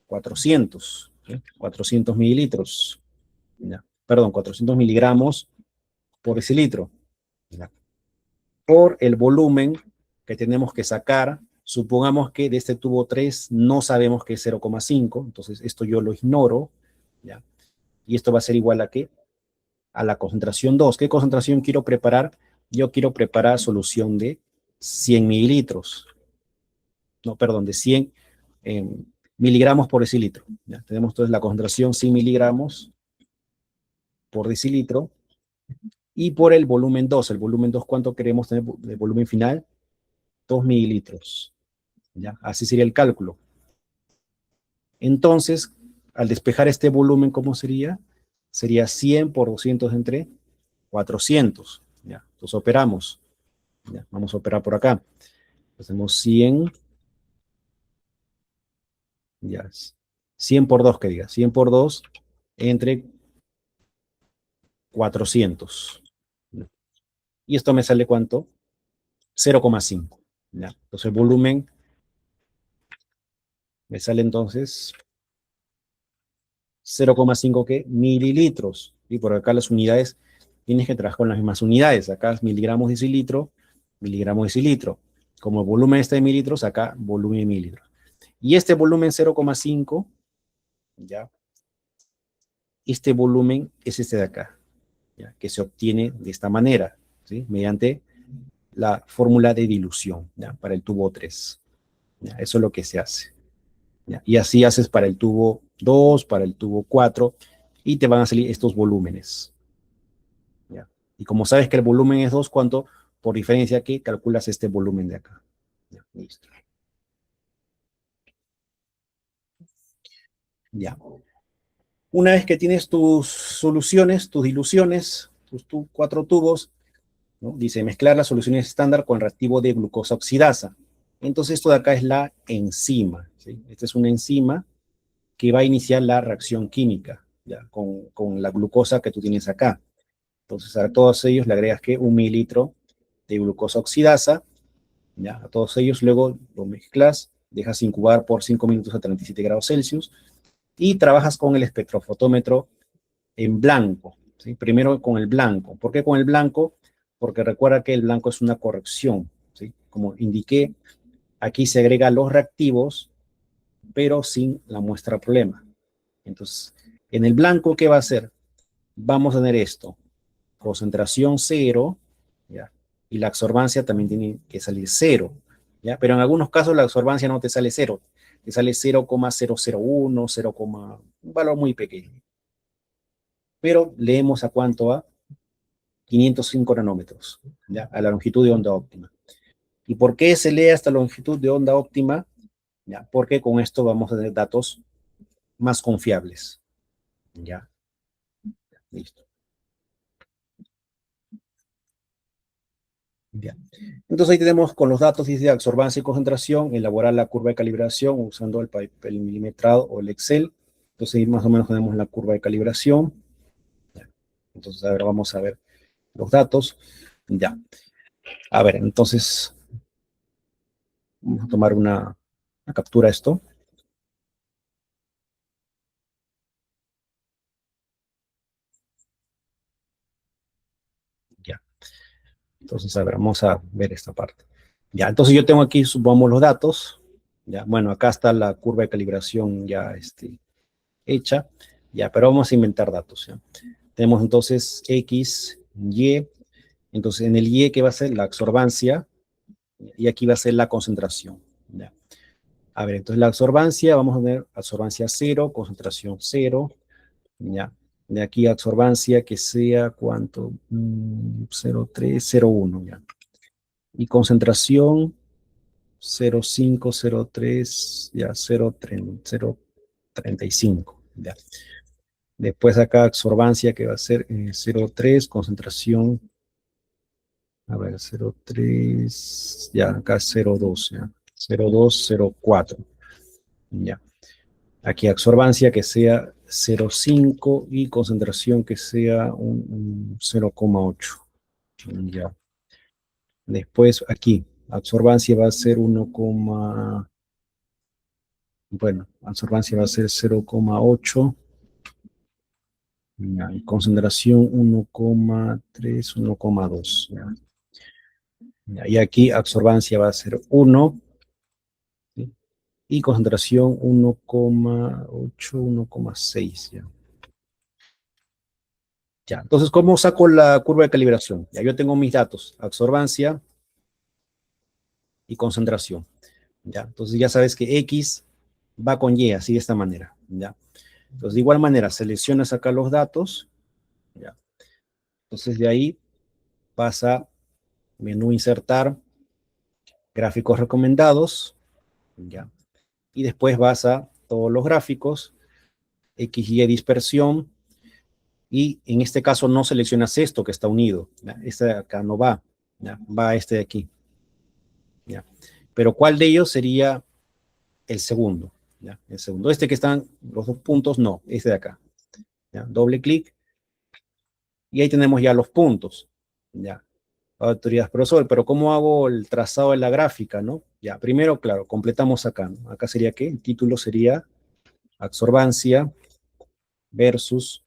400. ¿Sí? 400 mililitros. ¿Ya? Perdón, 400 miligramos por decilitro. ¿Ya? Por el volumen que tenemos que sacar, supongamos que de este tubo 3 no sabemos que es 0,5, entonces esto yo lo ignoro, ¿ya? Y esto va a ser igual a ¿qué? A la concentración 2. ¿Qué concentración quiero preparar? Yo quiero preparar solución de 100 mililitros. No, perdón, de 100 eh, miligramos por decilitro. ¿Ya? Tenemos entonces la concentración 100 miligramos por decilitro. Y por el volumen 2. El volumen 2, ¿cuánto queremos tener de volumen final? 2 mililitros. ¿Ya? Así sería el cálculo. Entonces, al despejar este volumen, ¿cómo sería? Sería 100 por 200 entre 400. ¿Ya? Entonces operamos. ¿Ya? Vamos a operar por acá. Hacemos 100. Ya. 100 por 2, que diga. 100 por 2 entre 400. ¿Ya? Y esto me sale ¿cuánto? 0,5. ¿Ya? Entonces el volumen me sale entonces 0,5 ¿qué? Mililitros. Y por acá las unidades, tienes que trabajar con las mismas unidades. Acá es miligramos decilitro, miligramos decilitro. Como el volumen está de mililitros, acá volumen de mililitros. Y este volumen 0,5, ¿ya? Este volumen es este de acá, ¿ya? Que se obtiene de esta manera, ¿sí? Mediante la fórmula de dilución, ¿ya? Para el tubo 3. ¿Ya? Eso es lo que se hace. ¿Ya? Y así haces para el tubo 2, para el tubo 4, y te van a salir estos volúmenes. ¿Ya? Y como sabes que el volumen es 2, ¿cuánto? Por diferencia aquí, calculas este volumen de acá. ¿Ya? Listo. Ya. Una vez que tienes tus soluciones, tus diluciones, tus 4 tubos, ¿no? Dice mezclar las soluciones estándar con reactivo de glucosa oxidasa. Entonces esto de acá es la enzima. ¿Sí? Esta es una enzima que va a iniciar la reacción química, ¿ya? Con la glucosa que tú tienes acá. Entonces a todos ellos le agregas que 1 mililitro de glucosa oxidasa, ¿ya? A todos ellos luego lo mezclas, dejas incubar por 5 minutos a 37 grados Celsius y trabajas con el espectrofotómetro en blanco, ¿sí? Primero con el blanco. ¿Por qué con el blanco? Porque recuerda que el blanco es una corrección, ¿sí? Como indiqué, aquí se agregan los reactivos, pero sin la muestra problema. Entonces, en el blanco, ¿qué va a hacer? Vamos a tener esto, concentración 0, ¿ya? Y la absorbancia también tiene que salir 0, ¿ya? Pero en algunos casos la absorbancia no te sale 0, te sale 0,001, 0, un valor muy pequeño. Pero leemos a cuánto va, 505 nanómetros, ¿ya? A la longitud de onda óptima. ¿Y por qué se lee hasta la longitud de onda óptima? ¿Ya? Porque con esto vamos a tener datos más confiables. ¿Ya? Listo. Ya. Entonces ahí tenemos con los datos, dice absorbancia y concentración, elaborar la curva de calibración usando el papel milimetrado o el Excel. Entonces ahí más o menos tenemos la curva de calibración. Ya. Entonces ahora vamos a ver los datos. Ya. A ver, entonces vamos a tomar una captura de esto. Ya. Entonces, a ver, vamos a ver esta parte. Ya, entonces yo tengo aquí, supongamos, los datos. Ya, bueno, acá está la curva de calibración ya hecha. Ya, pero vamos a inventar datos. ¿Ya? Tenemos entonces X, Y. Entonces, en el Y, ¿qué va a ser? La absorbancia. Y aquí va a ser la concentración. ¿Ya? A ver, entonces la absorbancia, vamos a ver absorbancia 0, concentración 0. ¿Ya? De aquí absorbancia que sea, ¿cuánto? 0,3, 0,1, ¿ya? Y concentración 0,5, 0,3, ya 0,35, ya. Después acá absorbancia que va a ser 0,3, concentración, a ver, 0,3, ya, acá 0,2, ya, 0,2, 0,4, ya. Aquí absorbancia que sea 0,5 y concentración que sea un 0,8, ya. Después aquí, absorbancia va a ser 1, bueno, absorbancia va a ser 0,8, y concentración 1,3, 1,2. Y aquí absorbancia va a ser 1, ¿sí? Y concentración 1,8, 1,6. ¿Ya? Ya, entonces, ¿cómo saco la curva de calibración? Ya yo tengo mis datos, absorbancia y concentración. ¿Ya? Entonces ya sabes que X va con Y, así de esta manera. ¿Ya? Entonces, de igual manera, seleccionas acá los datos. ¿Ya? Entonces, de ahí pasa menú insertar, gráficos recomendados, ¿ya? Y después vas a todos los gráficos, X, Y dispersión, y en este caso no seleccionas esto que está unido, ¿ya? Este de acá no va, ¿ya? Va este de aquí, ¿ya? Pero ¿cuál de ellos sería el segundo? ¿Ya? El segundo, este que están los dos puntos, no, este de acá, ¿ya? Doble clic, y ahí tenemos ya los puntos, ¿ya? Autoridad, profesor, pero ¿cómo hago el trazado de la gráfica, no? Ya, primero, claro, completamos acá, ¿no? Acá sería ¿qué? El título sería absorbancia versus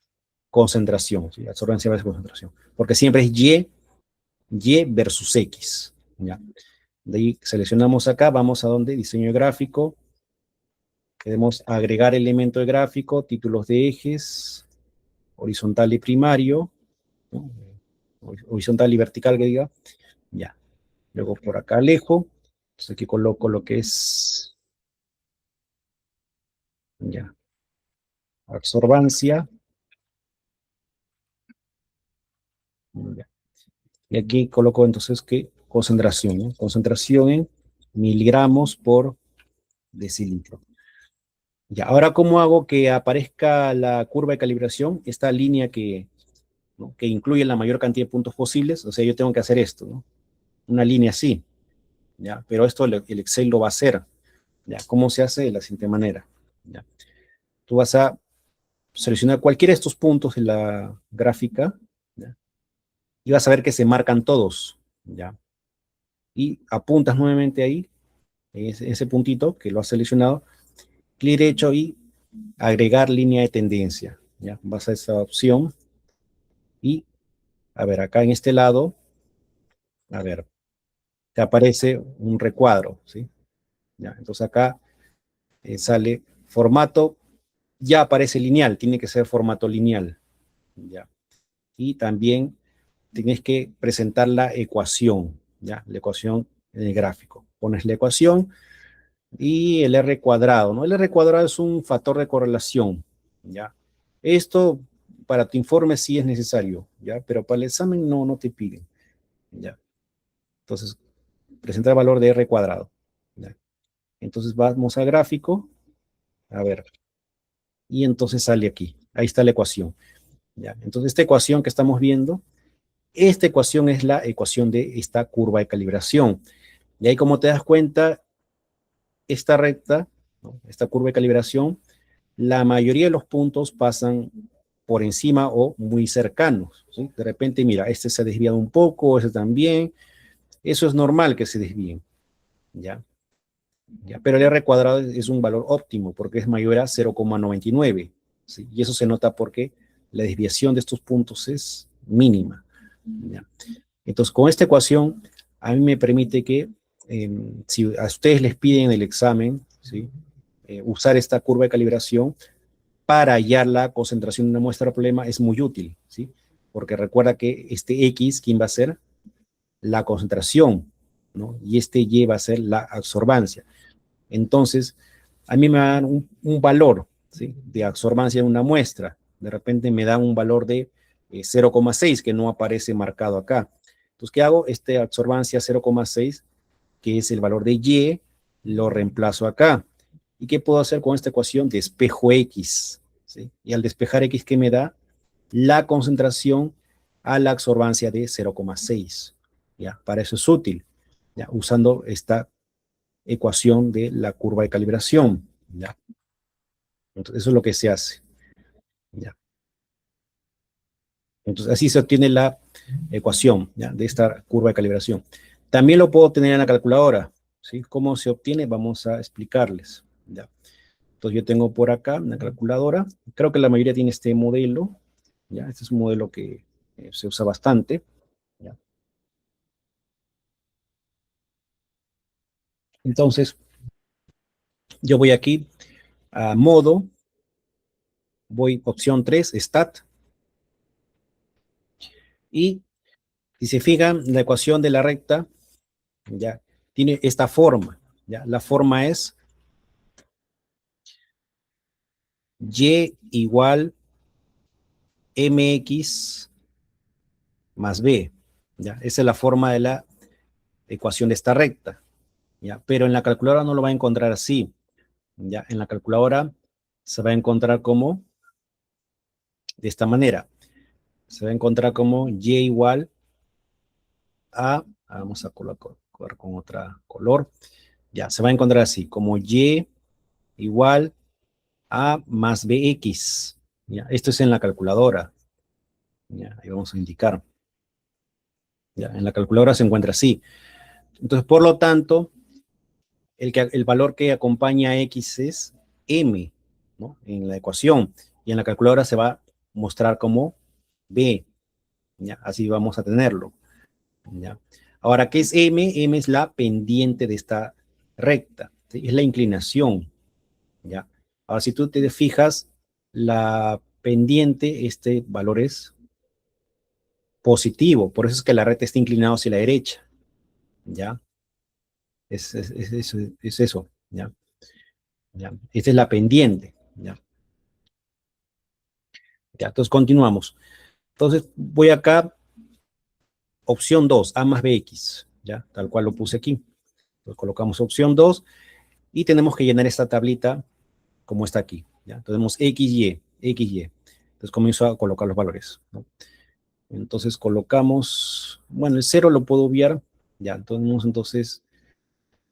concentración, ¿sí? Absorbancia versus concentración, porque siempre es Y versus X, ¿ya? De ahí seleccionamos acá, vamos a donde, diseño gráfico, queremos agregar elemento de gráfico, títulos de ejes, horizontal y primario, ¿no? Horizontal y vertical que diga, ya. Luego por acá alejo, entonces aquí coloco lo que es, ya, absorbancia, ya. Y aquí coloco entonces que concentración, ¿no? Concentración en miligramos por decilitro. Ya, ahora, ¿cómo hago que aparezca la curva de calibración? Esta línea que, ¿no? que incluye la mayor cantidad de puntos posibles. O sea, yo tengo que hacer esto, ¿no? Una línea así, ¿ya? Pero esto el Excel lo va a hacer, ¿ya? ¿Cómo se hace? De la siguiente manera, ¿ya? Tú vas a seleccionar cualquiera de estos puntos de la gráfica, ¿ya? Y vas a ver que se marcan todos, ¿ya? Y apuntas nuevamente ahí, ese puntito que lo has seleccionado, clic derecho y agregar línea de tendencia, ¿ya? Vas a esa opción y, a ver, acá en este lado, a ver, te aparece un recuadro, ¿sí? ¿Ya? Entonces acá sale formato, ya aparece lineal, tiene que ser formato lineal, ¿ya? Y también tienes que presentar la ecuación, ¿ya? La ecuación en el gráfico. Pones la ecuación y el R cuadrado, ¿no? El R cuadrado es un factor de correlación, ¿ya? Esto para tu informe sí es necesario, ¿ya? Pero para el examen no te piden, ¿ya? Entonces, presenta el valor de R cuadrado, ¿ya? Entonces vamos al gráfico, a ver, y entonces sale aquí, ahí está la ecuación, ¿ya? Entonces esta ecuación que estamos viendo esta ecuación es la ecuación de esta curva de calibración. Y ahí, como te das cuenta, esta recta, ¿no? Esta curva de calibración, la mayoría de los puntos pasan por encima o muy cercanos, ¿sí? De repente, mira, este se ha desviado un poco, este también. Eso es normal que se desvíen, ¿ya? ¿Ya? Pero el R cuadrado es un valor óptimo porque es mayor a 0,99, ¿sí? Y eso se nota porque la desviación de estos puntos es mínima, ¿ya? Entonces, con esta ecuación, a mí me permite que, si a ustedes les piden en el examen, ¿sí? Usar esta curva de calibración para hallar la concentración de una muestra de problema es muy útil, ¿sí? Porque recuerda que este X, ¿quién va a ser? La concentración, ¿no? Y este Y va a ser la absorbancia. Entonces, a mí me dan un valor, ¿sí? De absorbancia en una muestra. De repente me dan un valor de 0,6 que no aparece marcado acá. Entonces, ¿qué hago? Este absorbancia 0,6, que es el valor de Y, lo reemplazo acá. ¿Y qué puedo hacer con esta ecuación? Despejo X, ¿sí? Y al despejar X, ¿qué me da? La concentración a la absorbancia de 0,6. ¿Ya? Para eso es útil, ¿ya? Usando esta ecuación de la curva de calibración, ¿ya? Entonces, eso es lo que se hace, ¿ya? Entonces, así se obtiene la ecuación, ¿ya? De esta curva de calibración. También lo puedo obtener en la calculadora, ¿sí? ¿Cómo se obtiene? Vamos a explicarles, ¿ya? Entonces, yo tengo por acá una calculadora. Creo que la mayoría tiene este modelo, ¿ya? Este es un modelo que se usa bastante, ¿ya? Entonces, yo voy aquí a modo, voy opción 3, stat, y si se fijan, la ecuación de la recta, ya, tiene esta forma, ya, la forma es y igual mx más b, ya, esa es la forma de la ecuación de esta recta, ya, pero en la calculadora no lo va a encontrar así, ya, en la calculadora se va a encontrar como de esta manera, se va a encontrar como y igual a, vamos a colocar con otra color, ya, se va a encontrar así, como y igual a más bx, ya, esto es en la calculadora, ya, ahí vamos a indicar, ya, en la calculadora se encuentra así, entonces por lo tanto, el valor que acompaña a x es m, ¿no? En la ecuación, y en la calculadora se va a mostrar como b, ya, así vamos a tenerlo, ya. Ahora, ¿qué es m? M es la pendiente de esta recta, ¿sí? Es la inclinación, ya. Ahora, si tú te fijas, la pendiente, este valor es positivo, por eso es que la recta está inclinada hacia la derecha, ¿ya? Es eso, ¿ya? ¿Ya? Esta es la pendiente, ¿ya? ¿Ya? Entonces continuamos. Entonces voy acá, opción 2, A más BX, ¿ya? Tal cual lo puse aquí. Entonces colocamos opción 2 y tenemos que llenar esta tablita como está aquí, ¿ya? Entonces tenemos XY, XY. Entonces comienzo a colocar los valores, ¿no? Entonces colocamos, bueno, el 0 lo puedo obviar, ya, entonces,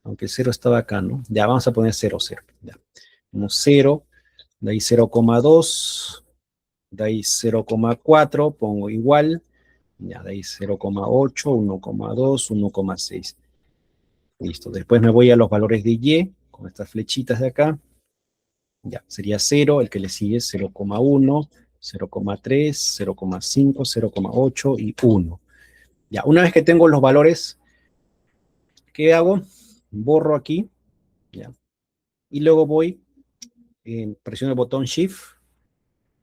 aunque el 0 estaba acá, ¿no? Ya, vamos a poner 0, 0, ya. Tenemos 0, de ahí 0,2, de ahí 0,4, pongo igual, ya, de ahí 0,8, 1,2, 1,6. Listo, después me voy a los valores de Y, con estas flechitas de acá, ya, sería 0, el que le sigue es 0,1, 0,3, 0,5, 0,8 y 1. Ya, una vez que tengo los valores, ¿qué hago? Borro aquí, ya, y luego voy, presiono el botón Shift,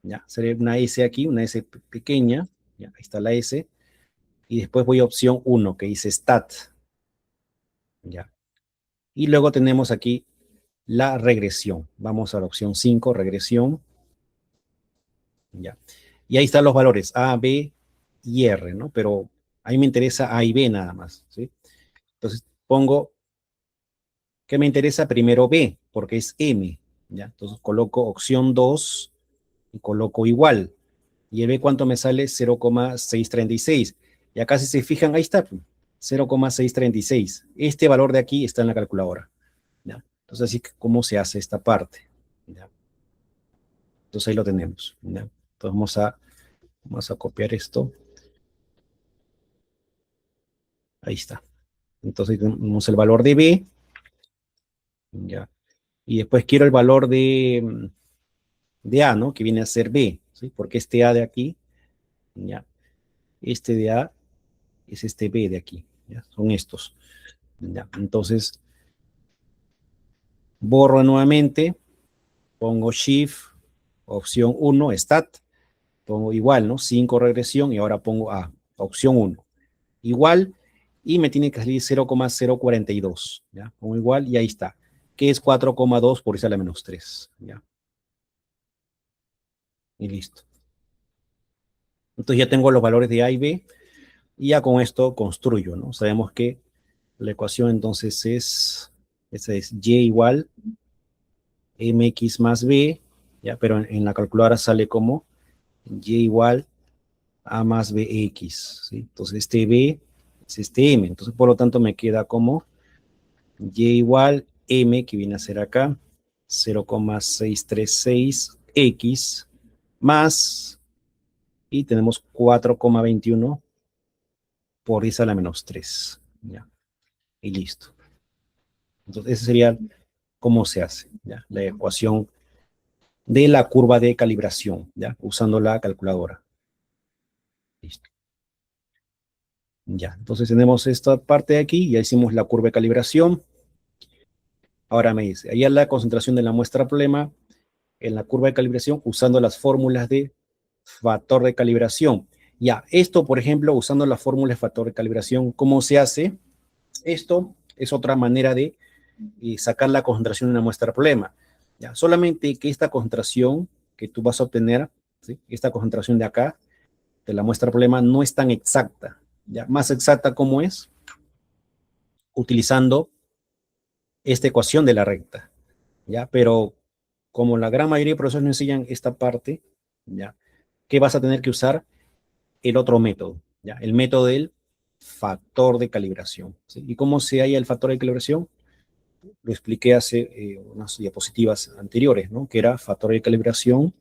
ya, sería una S aquí, una S pequeña, ya, ahí está la S, y después voy a opción 1, que dice Stat, ya, y luego tenemos aquí la regresión, vamos a la opción 5, regresión, ya, y ahí están los valores A, B y R, ¿no? Pero a mí me interesa A y B nada más, ¿sí? Entonces pongo, ¿qué me interesa? Primero B, porque es M, ¿ya? Entonces coloco opción 2 y coloco igual. ¿Y el B cuánto me sale? 0,636. Y acá si se fijan, ahí está, 0,636. Este valor de aquí está en la calculadora. ¿Ya? Entonces, así que, ¿cómo se hace esta parte? ¿Ya? Entonces ahí lo tenemos. ¿Ya? Entonces vamos a copiar esto. Ahí está. Entonces tenemos el valor de B. ¿Ya? Y después quiero el valor de A, ¿no? Que viene a ser B. ¿Sí? Porque este A de aquí, ¿ya? Este de A es este B de aquí. ¿Ya? Son estos. ¿Ya? Entonces, borro nuevamente, pongo Shift, opción 1, Stat, pongo igual, ¿no? 5 regresión y ahora pongo A, opción 1. Igual, y me tiene que salir 0,042, ¿ya? Pongo igual y ahí está, que es 4,2 por esa la menos 3, ¿ya? Y listo. Entonces ya tengo los valores de A y B, y ya con esto construyo, ¿no? Sabemos que la ecuación entonces esa es Y igual mx más b, ¿ya? Pero en la calculadora sale como y igual a más bx, ¿sí? Entonces este b es este m, entonces por lo tanto me queda como y igual m, que viene a ser acá, 0,636x más, y tenemos 4,21 por 10 a la menos 3, ¿ya? Y listo. Entonces ese sería cómo se hace, ¿ya? La ecuación de la curva de calibración, ¿ya? Usando la calculadora. Listo. Ya, entonces tenemos esta parte de aquí, ya hicimos la curva de calibración. Ahora me dice, allá la concentración de la muestra problema en la curva de calibración usando las fórmulas de factor de calibración. Ya, esto, por ejemplo, usando la fórmula de factor de calibración, ¿cómo se hace? Esto es otra manera de sacar la concentración de una muestra problema. Ya, solamente que esta concentración que tú vas a obtener, ¿sí? Esta concentración de acá, de la muestra problema, no es tan exacta. ¿Ya? Más exacta como es, utilizando esta ecuación de la recta, ¿ya? Pero como la gran mayoría de profesores no enseñan esta parte, ¿ya? ¿Qué vas a tener que usar? El otro método, ¿ya? El método del factor de calibración, ¿sí? ¿Y cómo se halla el factor de calibración? Lo expliqué hace unas diapositivas anteriores, ¿no? Que era factor de calibración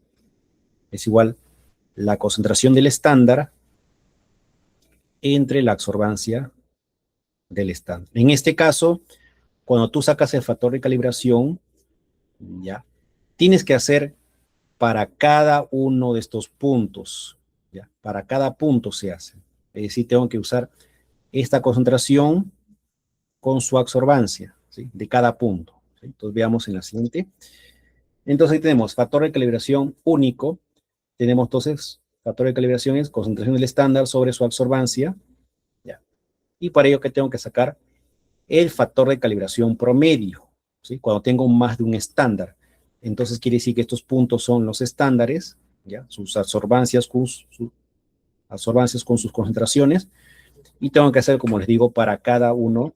es igual la concentración del estándar entre la absorbancia del estándar. En este caso, cuando tú sacas el factor de calibración, ¿ya? Tienes que hacer para cada uno de estos puntos, ¿ya? Para cada punto se hace. Es decir, tengo que usar esta concentración con su absorbancia, ¿sí? De cada punto, ¿sí? Entonces veamos en la siguiente. Entonces ahí tenemos factor de calibración único. Tenemos entonces, factor de calibración es concentración del estándar sobre su absorbancia, ¿ya? Y para ello que tengo que sacar el factor de calibración promedio, ¿sí? Cuando tengo más de un estándar. Entonces quiere decir que estos puntos son los estándares, ¿ya? Sus absorbancias con sus concentraciones, y tengo que hacer, como les digo, para cada uno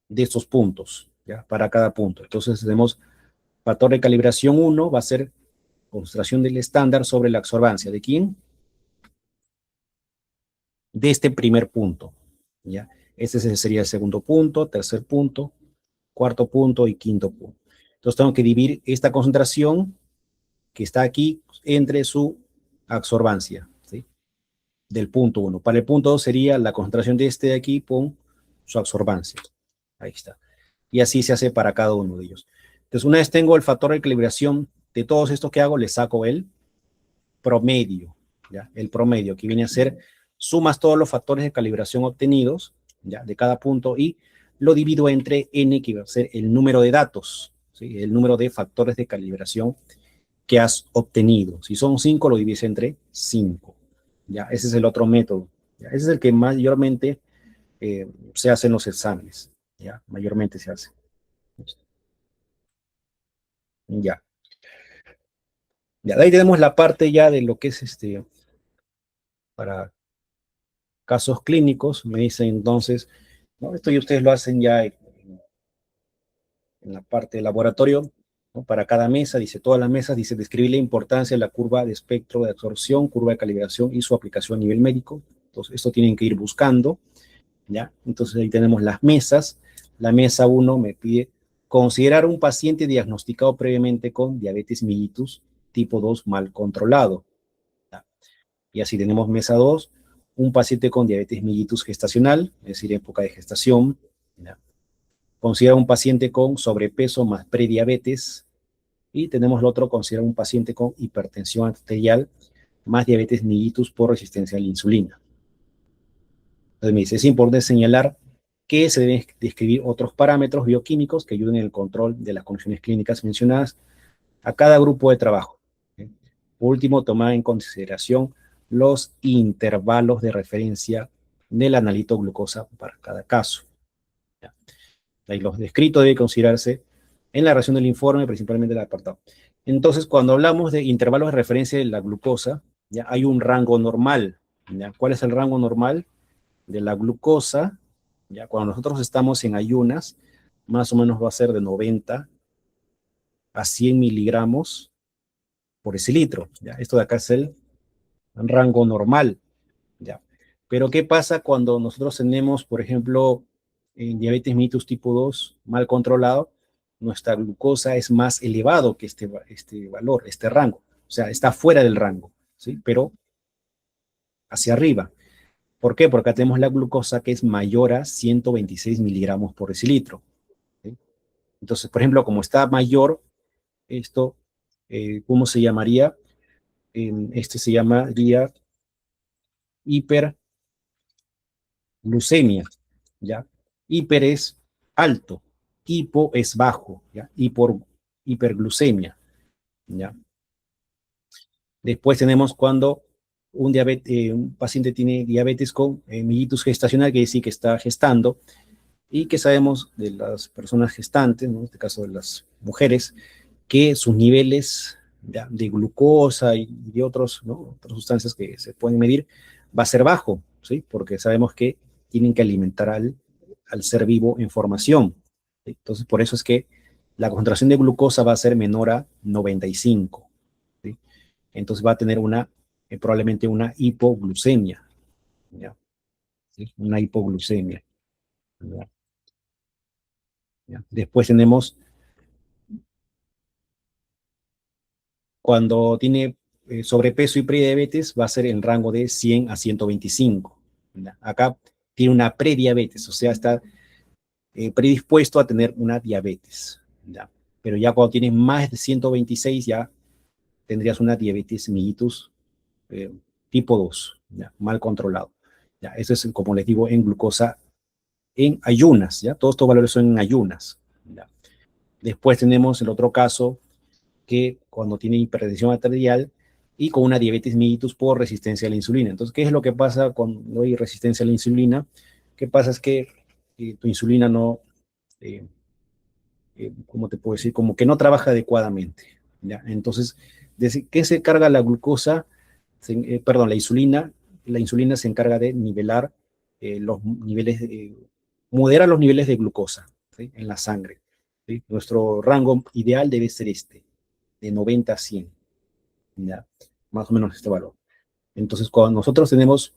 de estos puntos, ¿ya? Para cada punto. Entonces tenemos factor de calibración 1, va a ser concentración del estándar sobre la absorbancia. ¿De quién? De este primer punto, ¿ya? Este sería el segundo punto, tercer punto, cuarto punto y quinto punto. Entonces tengo que dividir esta concentración que está aquí entre su absorbancia, ¿sí? Del punto 1. Para el punto 2 sería la concentración de este de aquí con su absorbancia. Ahí está. Y así se hace para cada uno de ellos. Entonces, una vez tengo el factor de calibración de todos estos que hago, le saco el promedio, ¿ya? El promedio, que viene a ser sumas todos los factores de calibración obtenidos, ¿ya? De cada punto, y lo divido entre n, que va a ser el número de datos, ¿sí? El número de factores de calibración que has obtenido. Si son 5, lo divides entre 5. ¿Ya? Ese es el otro método. ¿Ya? Ese es el que mayormente se hace en los exámenes. ¿Ya? Mayormente se hace. Ya. Ya, de ahí tenemos la parte ya de lo que es para casos clínicos. Me dicen entonces, ¿no? Esto ya ustedes lo hacen ya en la parte de laboratorio, ¿no? Para cada mesa, dice todas las mesas, dice describir la importancia de la curva de espectro de absorción, curva de calibración y su aplicación a nivel médico. Entonces, esto tienen que ir buscando, ¿ya? Entonces, ahí tenemos las mesas. La mesa 1 me pide considerar un paciente diagnosticado previamente con diabetes mellitus tipo 2 mal controlado, ¿ya? Y así tenemos mesa 2, un paciente con diabetes mellitus gestacional, es decir, época de gestación, ¿ya? Considera un paciente con sobrepeso más prediabetes, y tenemos el otro, considera un paciente con hipertensión arterial más diabetes mellitus por resistencia a la insulina. Entonces me dice, es importante señalar que se deben describir otros parámetros bioquímicos que ayuden en el control de las condiciones clínicas mencionadas a cada grupo de trabajo. Por último, tomar en consideración los intervalos de referencia del analito glucosa para cada caso. Ahí los descritos deben considerarse en la redacción del informe, principalmente el apartado. Entonces, cuando hablamos de intervalos de referencia de la glucosa, ya hay un rango normal. ¿Ya? ¿Cuál es el rango normal de la glucosa? Ya cuando nosotros estamos en ayunas, más o menos va a ser de 90 a 100 miligramos por decilitro. ¿Ya? Esto de acá es el rango normal. ¿Ya? Pero ¿qué pasa cuando nosotros tenemos, por ejemplo, en diabetes mellitus tipo 2 mal controlado? Nuestra glucosa es más elevado que este valor, este rango. O sea, está fuera del rango, ¿sí? Pero hacia arriba. ¿Por qué? Porque acá tenemos la glucosa que es mayor a 126 miligramos por decilitro, ¿sí? Entonces, por ejemplo, como está mayor, esto, ¿cómo se llamaría? Este se llamaría hiperglucemia, ¿ya? Hiper es alto, hipo es bajo, ¿ya? Hiperglucemia, ¿ya? Después tenemos cuando un paciente tiene diabetes con mellitus gestacional, que dice que está gestando, y que sabemos de las personas gestantes, ¿no? En este caso de las mujeres, que sus niveles de glucosa y de otros, ¿no? Otras sustancias que se pueden medir va a ser bajo, ¿sí? Porque sabemos que tienen que alimentar al ser vivo en formación, ¿sí? Entonces, por eso es que la concentración de glucosa va a ser menor a 95, ¿sí? Entonces va a tener probablemente una hipoglucemia, ¿ya? ¿Sí? Una hipoglucemia, ¿ya? ¿Ya? Después tenemos cuando tiene sobrepeso y prediabetes, va a ser en rango de 100 a 125. ¿Ya? Acá tiene una prediabetes, o sea, está predispuesto a tener una diabetes. ¿Ya? Pero ya cuando tienes más de 126, ya tendrías una diabetes mellitus eh, tipo 2, ¿ya? Mal controlado. ¿Ya? Eso es, como les digo, en glucosa en ayunas. ¿Ya? Todos estos valores son en ayunas. ¿Ya? Después tenemos el otro caso, que cuando tiene hipertensión arterial y con una diabetes mellitus por resistencia a la insulina. Entonces, ¿qué es lo que pasa cuando hay resistencia a la insulina? ¿Qué pasa? Es que tu insulina no, eh, ¿cómo te puedo decir? Como que no trabaja adecuadamente, ¿ya? Entonces, ¿desde qué se carga la glucosa? Perdón, la insulina se encarga de nivelar los niveles, moderar los niveles de glucosa, ¿sí? En la sangre, ¿sí? Nuestro rango ideal debe ser de 90 a 100, ¿ya? Más o menos este valor. Entonces, cuando nosotros tenemos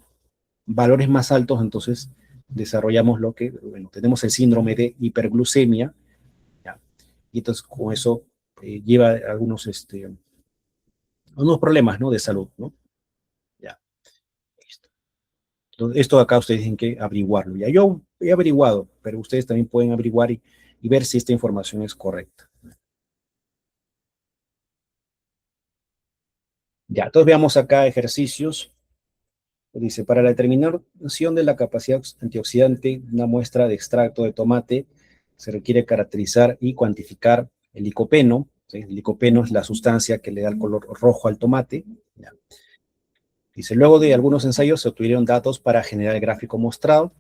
valores más altos, entonces desarrollamos bueno, tenemos el síndrome de hiperglucemia, ¿ya? Y entonces con eso lleva algunos problemas, ¿no? De salud, ¿no? Ya, listo. Entonces, esto acá ustedes tienen que averiguarlo. Ya yo he averiguado, pero ustedes también pueden averiguar y ver si esta información es correcta. Ya, entonces veamos acá ejercicios. Dice, para la determinación de la capacidad antioxidante de una muestra de extracto de tomate, se requiere caracterizar y cuantificar el licopeno. ¿Sí? El licopeno es la sustancia que le da el color rojo al tomate. ¿Ya? Dice, luego de algunos ensayos se obtuvieron datos para generar el gráfico mostrado.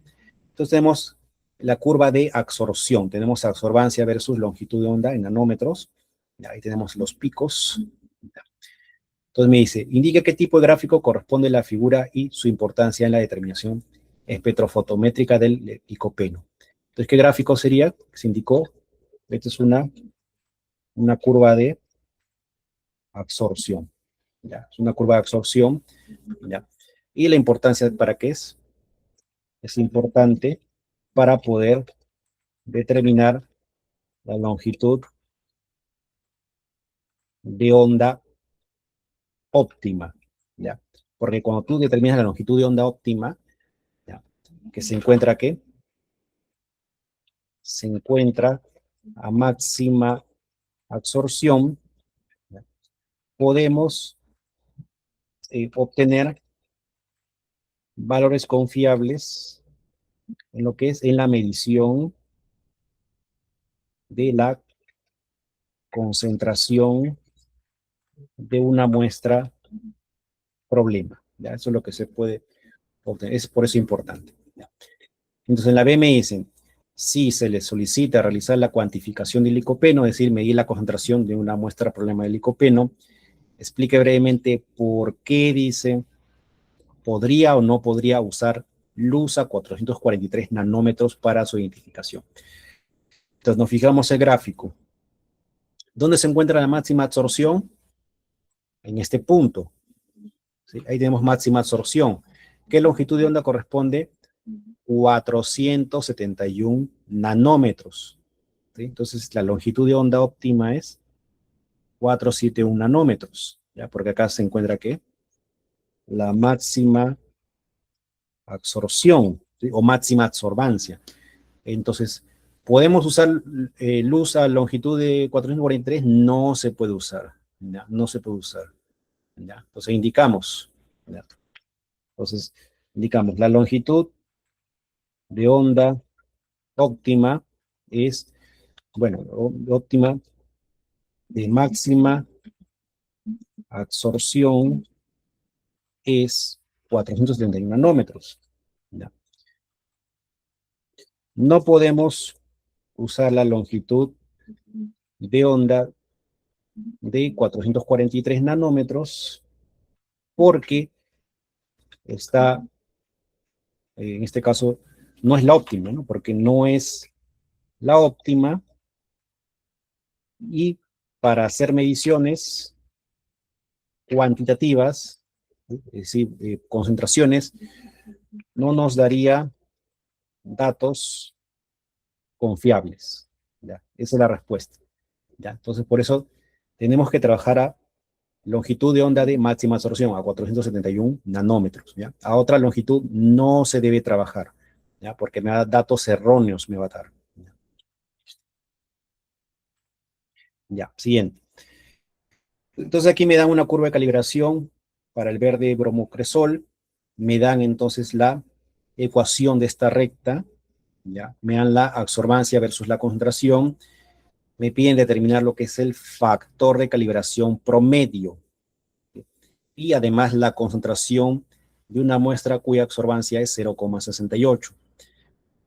Entonces tenemos la curva de absorción. Tenemos absorbancia versus longitud de onda en nanómetros. ¿Ya? Ahí tenemos los picos. ¿Ya? Entonces me dice, indica qué tipo de gráfico corresponde a la figura y su importancia en la determinación espectrofotométrica del licopeno. Entonces, ¿qué gráfico sería? Se indicó, esta es una curva de absorción. ¿Ya? Es una curva de absorción. ¿Ya? ¿Y la importancia para qué es? Es importante para poder determinar la longitud de onda óptima, ¿ya? Porque cuando tú determinas la longitud de onda óptima, ¿ya? Que se encuentra, ¿qué? Se encuentra a máxima absorción, ¿ya? Podemos obtener valores confiables en lo que es en la medición de la concentración de una muestra problema, ¿ya? Eso es lo que se puede obtener, es por eso importante, ¿ya? Entonces en la B me dicen, si se le solicita realizar la cuantificación del licopeno, es decir, medir la concentración de una muestra problema de licopeno, explique brevemente por qué dice, podría o no podría usar luz a 443 nanómetros para su identificación. Entonces nos fijamos el gráfico. ¿Dónde se encuentra la máxima absorción? En este punto, ¿sí? Ahí tenemos máxima absorción. ¿Qué longitud de onda corresponde? 471 nanómetros, ¿sí? Entonces la longitud de onda óptima es 471 nanómetros, ¿ya? Porque acá se encuentra ¿qué? La máxima absorción, ¿sí? O máxima absorbancia. Entonces, ¿podemos usar luz a longitud de 443? No se puede usar, ¿ya? No se puede usar, ¿ya? Entonces indicamos, ¿ya? Entonces indicamos la longitud de onda óptima es, bueno, óptima de máxima absorción es 471 nanómetros, ¿ya? No podemos usar la longitud de onda de 443 nanómetros porque está, en este caso, no es la óptima, ¿no? Porque no es la óptima y para hacer mediciones cuantitativas, es decir, concentraciones, no nos daría datos confiables, ¿ya? Esa es la respuesta, ¿ya? Entonces, por eso tenemos que trabajar a longitud de onda de máxima absorción, a 471 nanómetros, ¿ya? A otra longitud no se debe trabajar, ¿ya? Porque me da datos erróneos, me va a dar. Ya, siguiente. Entonces aquí me dan una curva de calibración para el verde bromocresol, me dan entonces la ecuación de esta recta, ¿ya? Me dan la absorbancia versus la concentración, me piden determinar lo que es el factor de calibración promedio y además la concentración de una muestra cuya absorbancia es 0,68.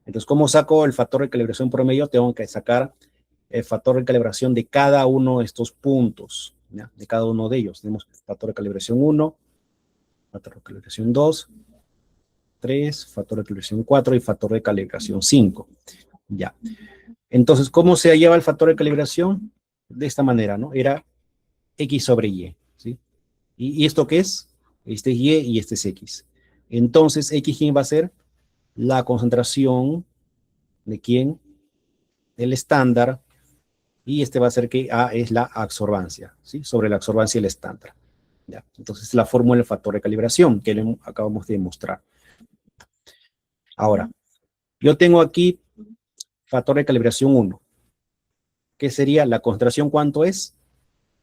Entonces, ¿cómo saco el factor de calibración promedio? Tengo que sacar el factor de calibración de cada uno de estos puntos, ¿ya? De cada uno de ellos. Tenemos factor de calibración 1, factor de calibración 2, 3, factor de calibración 4 y factor de calibración 5. Ya. Entonces, ¿cómo se lleva el factor de calibración? De esta manera, ¿no? Era X sobre Y, ¿sí? ¿Y esto qué es? Este es Y y este es X. Entonces, X, ¿quién va a ser? La concentración de quién? El estándar. Y este va a ser que A es la absorbancia, ¿sí? Sobre la absorbancia el estándar. ¿Ya? Entonces, la fórmula del factor de calibración que le acabamos de mostrar. Ahora, yo tengo aquí factor de calibración 1, que sería la concentración, ¿cuánto es?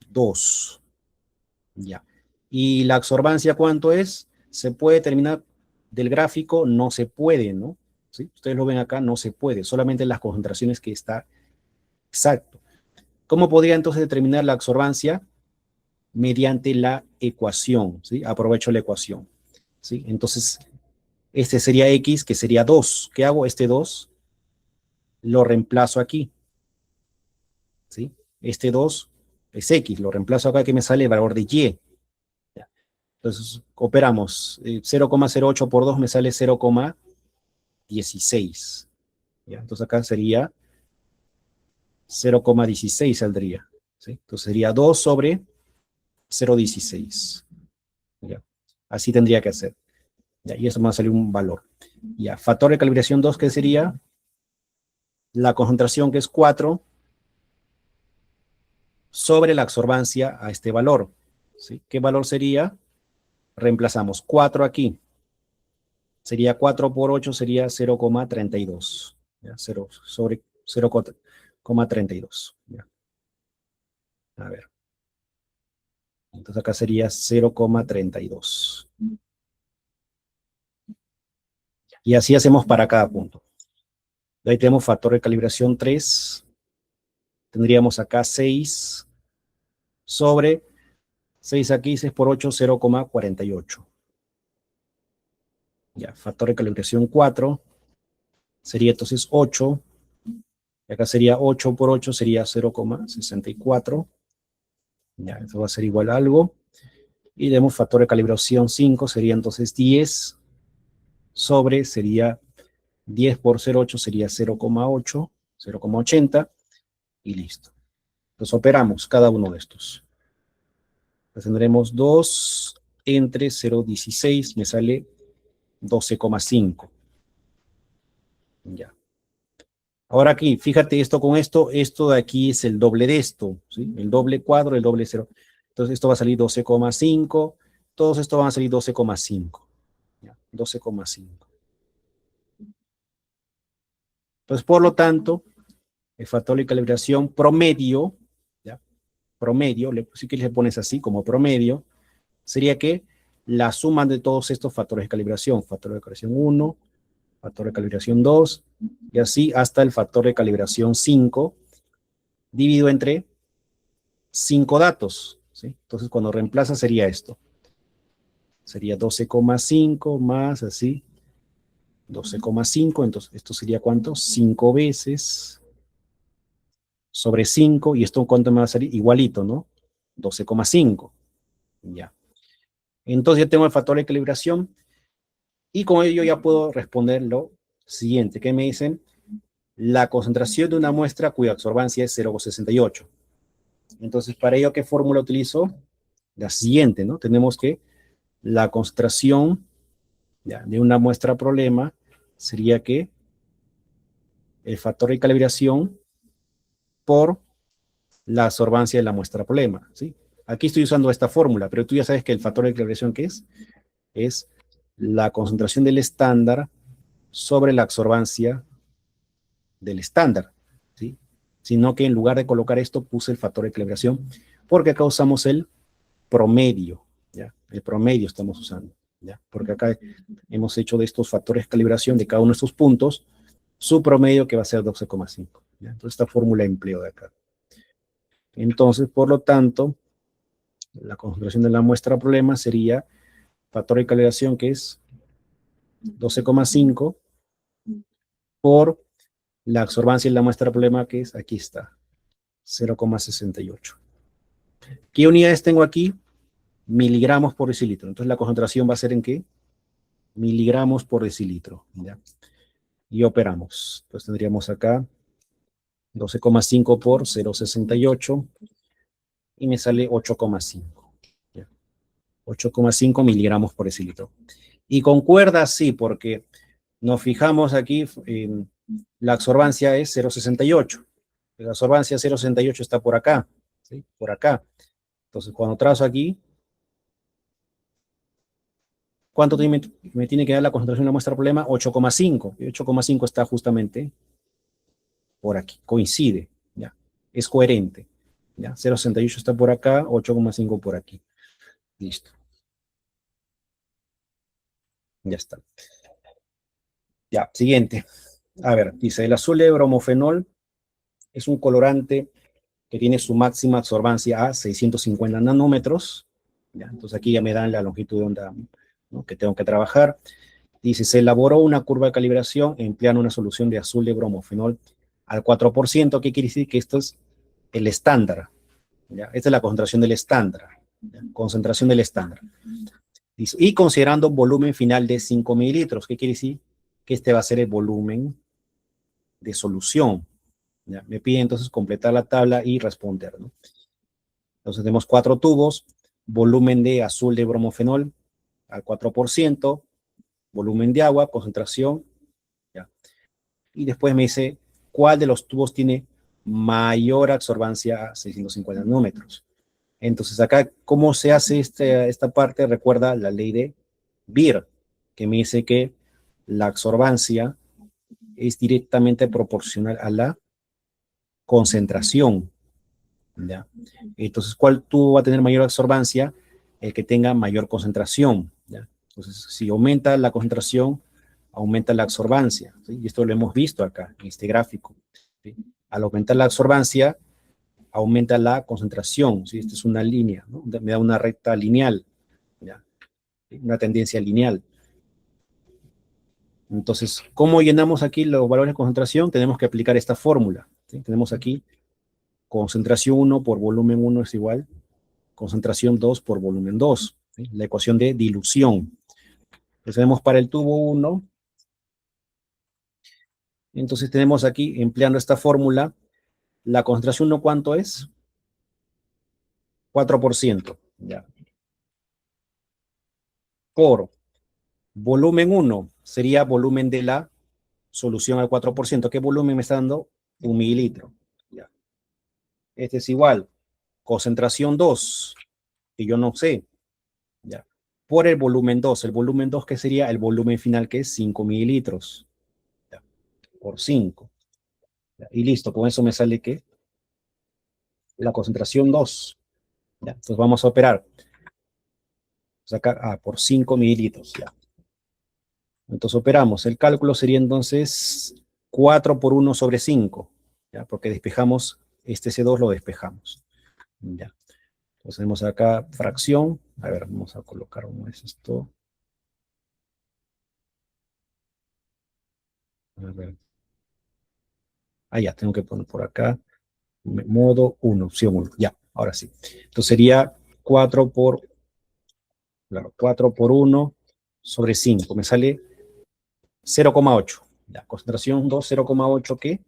2. Ya. ¿Y la absorbancia cuánto es? ¿Se puede determinar del gráfico? No se puede, ¿no? ¿Sí? Ustedes lo ven acá, no se puede, solamente las concentraciones que está exacto. ¿Cómo podría entonces determinar la absorbancia? Mediante la ecuación, ¿sí? Aprovecho la ecuación, ¿sí? Entonces, este sería X, que sería 2. ¿Qué hago? Este 2 lo reemplazo aquí, ¿sí? Este 2 es X, lo reemplazo acá que me sale el valor de Y. Entonces, operamos. 0,08 por 2 me sale 0,16. Entonces acá sería 0,16 saldría, ¿sí? Entonces sería 2 sobre 0,16. ¿Ya? Así tendría que hacer. Ya, y eso me va a salir un valor. Ya, factor de calibración 2, ¿qué sería? La concentración, que es 4, sobre la absorbancia a este valor. ¿Sí? ¿Qué valor sería? Reemplazamos 4 aquí. Sería 4 por 8, sería 0,32. 0 sobre 0,32. A ver. Entonces acá sería 0,32. Y así hacemos para cada punto. Ahí tenemos factor de calibración 3. Tendríamos acá 6 sobre 6 aquí, 6 por 8, 0,48. Ya, factor de calibración 4 sería entonces 8. Y acá sería 8 por 8, sería 0,64. Ya, eso va a ser igual a algo. Y tenemos factor de calibración 5, sería entonces 10 sobre, sería 10 por 0,8 sería 0,8, 0,80 y listo. Entonces operamos cada uno de estos. Entonces tendremos 2 entre 0,16, me sale 12,5. Ya. Ahora aquí, fíjate esto con esto de aquí es el doble de esto, ¿sí? El doble cuadro, el doble cero. Entonces esto va a salir 12,5, todos estos van a salir 12,5. 12,5. Entonces, por lo tanto, el factor de calibración promedio, ¿ya? Promedio, si quieres le pones así como promedio, sería que la suma de todos estos factores de calibración, factor de calibración 1, factor de calibración 2, y así hasta el factor de calibración 5, dividido entre 5 datos, ¿sí? Entonces, cuando reemplaza sería esto. Sería 12,5 más así, 12,5, entonces esto sería ¿cuánto? 5 veces sobre 5, y esto ¿cuánto me va a salir? Igualito, ¿no? 12,5. Ya. Entonces ya tengo el factor de calibración, y con ello ya puedo responder lo siguiente. ¿Qué me dicen? La concentración de una muestra cuya absorbancia es 0,68. Entonces, para ello, ¿qué fórmula utilizo? La siguiente, ¿no? Tenemos que la concentración ya, de una muestra problema sería que el factor de calibración por la absorbancia de la muestra problema, ¿sí? Aquí estoy usando esta fórmula, pero tú ya sabes que el factor de calibración, ¿qué es? Es la concentración del estándar sobre la absorbancia del estándar, ¿sí? Sino que en lugar de colocar esto, puse el factor de calibración, porque acá usamos el promedio, ¿ya? El promedio estamos usando, ¿ya? Porque acá hemos hecho de estos factores de calibración de cada uno de estos puntos, su promedio que va a ser 12,5. Entonces, esta fórmula empleo de acá. Entonces, por lo tanto, la concentración de la muestra problema sería factor de calibración que es 12,5 por la absorbancia de la muestra problema que es, aquí está, 0,68. ¿Qué unidades tengo aquí? Miligramos por decilitro. Entonces la concentración va a ser ¿en qué? Miligramos por decilitro. ¿Ya? Y operamos. Entonces tendríamos acá 12,5 por 0,68 y me sale 8,5. 8,5 miligramos por decilitro. Y concuerda, sí, porque nos fijamos aquí, la absorbancia es 0,68. La absorbancia 0,68 está por acá, ¿sí? Por acá. Entonces, cuando trazo aquí, ¿cuánto me tiene que dar la concentración de la muestra problema? 8,5. Y 8,5 está justamente por aquí, coincide, ¿ya? Es coherente, ¿ya? 0,68 está por acá, 8,5 por aquí. Listo. Ya está. Ya, siguiente. A ver, dice, el azul de bromofenol es un colorante que tiene su máxima absorbancia a 650 nanómetros. ¿Ya? Entonces aquí ya me dan la longitud de onda, ¿no?, que tengo que trabajar. Dice, se elaboró una curva de calibración empleando una solución de azul de bromofenol al 4%. ¿Qué quiere decir? Que esto es el estándar. ¿Ya? Esta es la concentración del estándar. ¿Ya? Concentración del estándar. Dice, y considerando volumen final de 5 mililitros. ¿Qué quiere decir? Que este va a ser el volumen de solución. ¿Ya? Me pide entonces completar la tabla y responder, ¿no? Entonces tenemos 4 tubos, volumen de azul de bromofenol al 4%, volumen de agua, concentración, ¿ya? Y después me dice cuál de los tubos tiene mayor absorbancia a 650 nanómetros. Entonces acá, ¿cómo se hace esta parte? Recuerda la ley de Beer, que me dice que la absorbancia es directamente proporcional a la concentración, ¿ya? Entonces, ¿cuál tubo va a tener mayor absorbancia? El que tenga mayor concentración, ¿ya? Entonces, si aumenta la concentración, aumenta la absorbancia, ¿sí? Y esto lo hemos visto acá, en este gráfico, ¿sí? Al aumentar la absorbancia, aumenta la concentración, ¿sí? Esta es una línea, ¿no? Me da una recta lineal, ¿ya? Una tendencia lineal. Entonces, ¿cómo llenamos aquí los valores de concentración? Tenemos que aplicar esta fórmula, ¿sí? Tenemos aquí concentración 1 por volumen 1 es igual concentración 2 por volumen 2, ¿sí? La ecuación de dilución. Entonces tenemos para el tubo 1, entonces tenemos aquí, empleando esta fórmula, la concentración 1, ¿cuánto es? 4%, ya. Por volumen 1 sería volumen de la solución al 4%. ¿Qué volumen me está dando? 1 mililitro. Ya. Este es igual. Concentración 2, que yo no sé. Ya. Por el volumen 2. El volumen 2, ¿qué sería? El volumen final, que es 5 mililitros. Ya. Por 5. Ya. Y listo. Con eso me sale que la concentración 2. ¿Ya? Entonces vamos a operar. Sacar por 5 mililitros. ¿Ya? Entonces operamos. El cálculo sería entonces 4 por 1 sobre 5. ¿Ya? Porque despejamos, este C2 lo despejamos. ¿Ya? Entonces tenemos acá fracción. A ver, vamos a colocar cómo es esto. A ver. Ah, ya, tengo que poner por acá. Modo 1, opción 1. Ya, ahora sí. Entonces sería 4 por, claro, 4 por 1 sobre 5. Me sale 0,8. Ya, concentración 2, 0,8 ¿qué?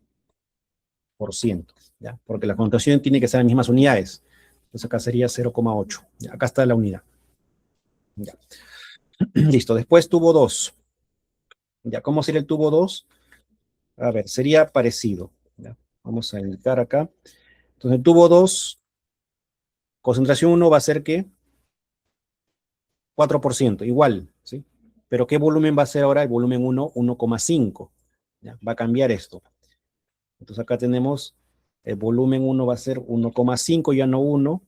Por ciento. ¿Ya? Porque la concentración tiene que ser en las mismas unidades. Entonces acá sería 0,8. Acá está la unidad. Ya. Listo. Después tubo 2. ¿Ya? ¿Cómo sería el tubo 2? A ver, sería parecido. ¿Ya? Vamos a indicar acá. Entonces el tubo 2, concentración 1 va a ser ¿qué? 4%, igual, ¿sí? Pero ¿qué volumen va a ser ahora? El volumen 1, 1,5. ¿Ya? Va a cambiar esto. Entonces acá tenemos el volumen 1 va a ser 1,5, ya no 1.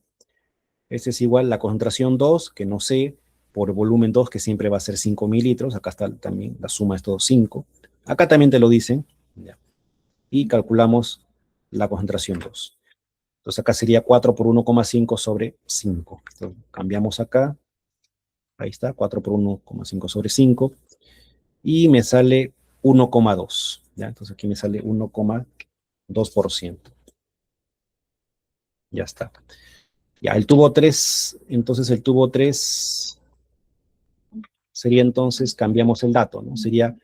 Este es igual a la concentración 2, que no sé, por volumen 2, que siempre va a ser 5 mililitros. Acá está también la suma de estos 5. Acá también te lo dicen. ¿Ya? Y calculamos la concentración 2. Entonces acá sería 4 por 1,5 sobre 5. Entonces, cambiamos acá. Ahí está, 4 por 1,5 sobre 5. Y me sale 1,2. ¿Ya? Entonces aquí me sale 1,2%. Ya está. Ya, el tubo 3, entonces el tubo 3 sería entonces, cambiamos el dato, ¿no? Sería,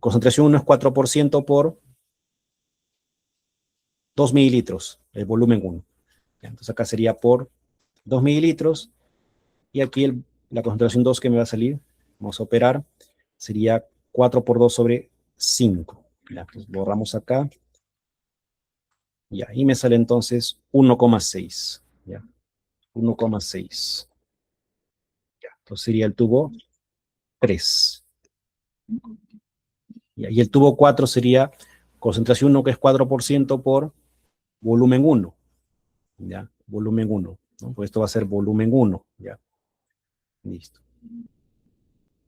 concentración 1 es 4% por 2 mililitros, el volumen 1. ¿Ya? Entonces acá sería por 2 mililitros, y aquí la concentración 2 que me va a salir, vamos a operar, sería 4 por 2 sobre 5. ¿Ya? Entonces borramos acá, ya, y me sale entonces 1,6. ¿Ya? 1,6. Ya, entonces sería el tubo 3. Y el tubo 4 sería concentración 1, que es 4% por volumen 1. ¿Ya? Volumen 1. ¿No? Pues esto va a ser volumen 1. ¿Ya? Listo.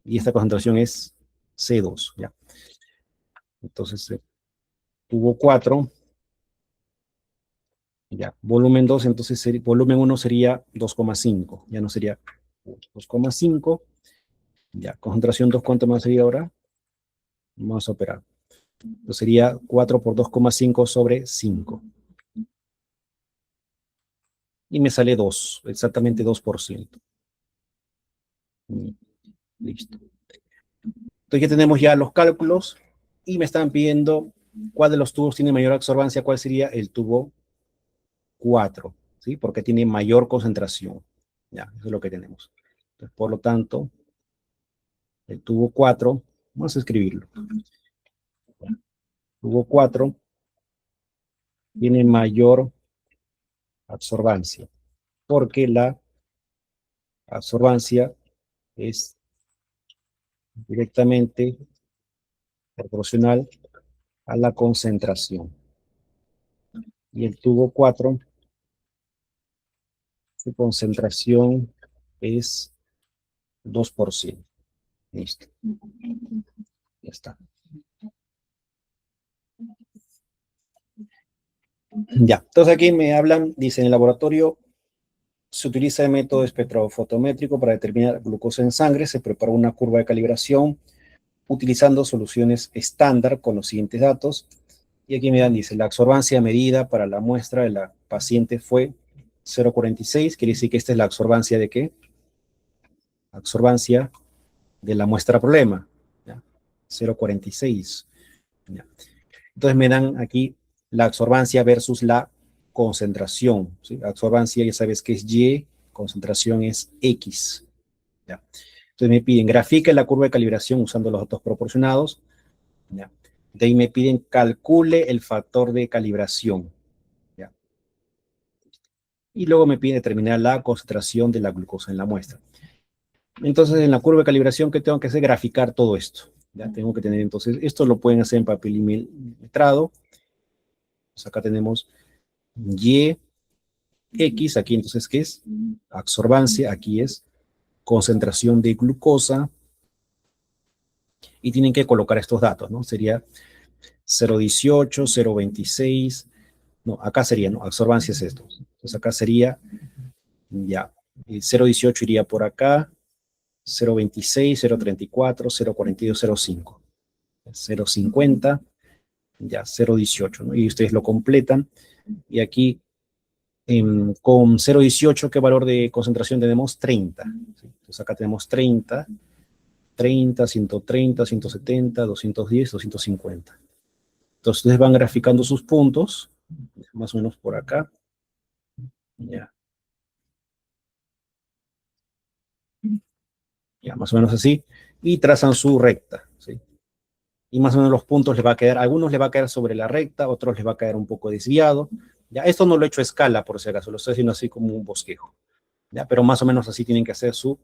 Y esta concentración es C2. ¿Ya? Entonces, tubo 4. Ya. Volumen 2, entonces volumen 1 sería 2,5. Ya no sería 2,5. Ya. Concentración 2, ¿cuánto más sería ahora? Vamos a operar. Entonces sería 4 por 2,5 sobre 5. Y me sale 2, exactamente 2%. Listo. Entonces ya tenemos ya los cálculos y me están pidiendo cuál de los tubos tiene mayor absorbancia, cuál sería el tubo 4, ¿sí? Porque tiene mayor concentración. Ya, eso es lo que tenemos. Entonces, por lo tanto, El tubo 4, vamos a escribirlo. Tubo 4 tiene mayor absorbancia, porque la absorbancia es directamente proporcional a la concentración. Y el tubo 4, su concentración es 2%. Listo. Ya está. Ya. Entonces aquí me hablan, dice, en el laboratorio se utiliza el método espectrofotométrico para determinar glucosa en sangre. Se prepara una curva de calibración utilizando soluciones estándar con los siguientes datos. Y aquí me dan, dice, la absorbancia medida para la muestra de la paciente fue 0,46. Quiere decir que esta es la absorbancia de ¿qué? Absorbancia de la muestra problema. ¿Ya? 0,46. ¿Ya? Entonces me dan aquí la absorbancia versus la concentración. ¿Sí? Absorbancia ya sabes que es Y, concentración es X. ¿Ya? Entonces me piden grafique la curva de calibración usando los datos proporcionados. ¿Ya? De ahí me piden calcule el factor de calibración. ¿Ya? Y luego me piden determinar la concentración de la glucosa en la muestra. Entonces en la curva de calibración, ¿qué tengo que hacer? Graficar todo esto. ¿Ya? Tengo que tener entonces, esto lo pueden hacer en papel milimetrado. Pues acá tenemos Y, X, aquí entonces, ¿qué es? Absorbancia, aquí es concentración de glucosa, y tienen que colocar estos datos, ¿no? Sería 0,18, 0,26, no, acá sería, ¿no? Absorbancia es esto. Entonces acá sería, ya, 0,18 iría por acá, 0,26, 0,34, 0,42, 0,5, 0,50, ya, 0,18, ¿no? Y ustedes lo completan, y aquí con 0,18, ¿qué valor de concentración tenemos? 30. ¿Sí? Entonces acá tenemos 30, 30, 130, 170, 210, 250. Entonces ustedes van graficando sus puntos, más o menos por acá. Ya, ya más o menos así. Y trazan su recta. ¿Sí? Y más o menos los puntos les va a quedar, algunos les va a caer sobre la recta, otros les va a caer un poco desviado. Ya, esto no lo he hecho a escala, por si acaso, lo estoy haciendo así como un bosquejo. ¿Ya? Pero más o menos así tienen que hacer su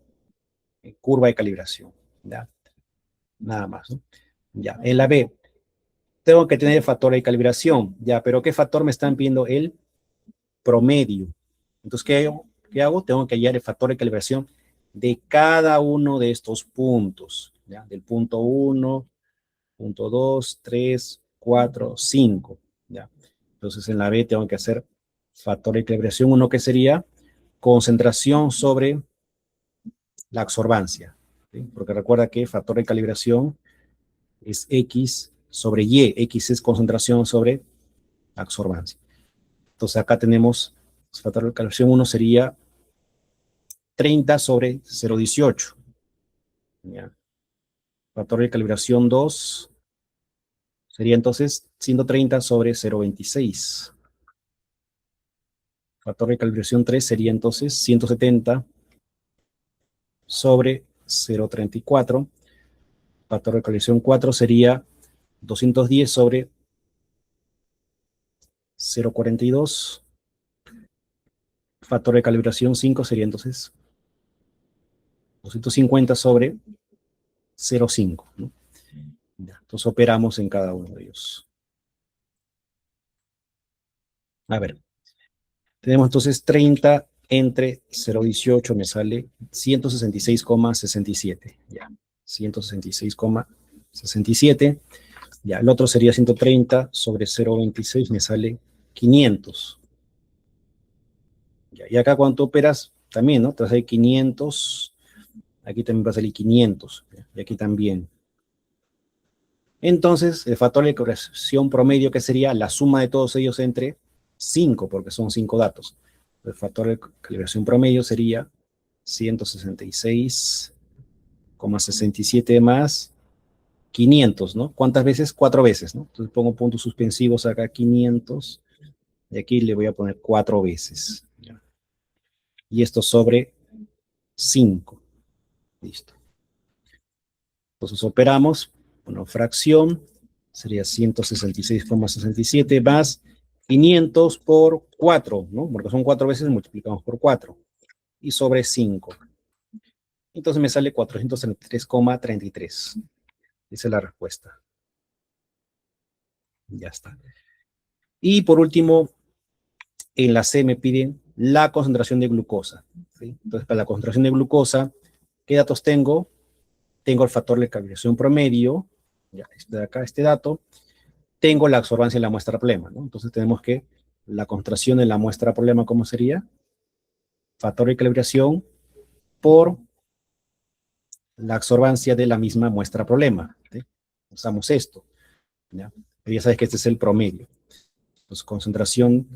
curva de calibración. ¿Ya? Nada más, ¿no? Ya, en la B, tengo que tener el factor de calibración, ya, pero ¿qué factor me están pidiendo? El promedio. Entonces, ¿qué hago? Tengo que hallar el factor de calibración de cada uno de estos puntos, ¿ya? Del punto 1, punto 2, 3, 4, 5, ¿ya? Entonces, en la B tengo que hacer factor de calibración 1, que sería concentración sobre la absorbancia, ¿sí? Porque recuerda que factor de calibración es X sobre Y. X es concentración sobre absorbancia. Entonces acá tenemos, el factor de calibración 1 sería 30 sobre 0,18. ¿Ya? Factor de calibración 2 sería entonces 130 sobre 0,26. Factor de calibración 3 sería entonces 170 sobre 0,34. Factor de calibración 4 sería 210 sobre 0,42. Factor de calibración 5 sería entonces 250 sobre 0,5, ¿no? Entonces operamos en cada uno de ellos. A ver, tenemos entonces 30 entre 0,18, me sale 166,67. Ya, 166,67. Ya, el otro sería 130 sobre 0,26, me sale 500. Ya, y acá cuando operas, también, ¿no? Te va a salir 500. Aquí también va a salir 500. ¿Ya? Y aquí también. Entonces, el factor de corrección promedio, que sería la suma de todos ellos entre 5, porque son 5 datos. El factor de calibración promedio sería 166,67 más 500, ¿no? ¿Cuántas veces? 4 veces, ¿no? Entonces pongo puntos suspensivos acá, 500, y aquí le voy a poner 4 veces. ¿Ya? Y esto sobre 5. Listo. Entonces operamos, bueno, fracción, sería 166,67 más 500 por 4, ¿no? Porque son 4 veces, multiplicamos por 4. Y sobre 5. Entonces me sale 433,33. Esa es la respuesta. Ya está. Y por último, en la C me piden la concentración de glucosa, ¿sí? Entonces, para la concentración de glucosa, ¿qué datos tengo? Tengo el factor de calibración promedio, ya, este de acá, este dato. Tengo la absorbancia en la muestra problema, ¿no? Entonces tenemos que la concentración en la muestra problema, ¿cómo sería? Factor de calibración por la absorbancia de la misma muestra problema, ¿sí? Usamos esto, ¿ya? Pero ya sabes que este es el promedio. Entonces, concentración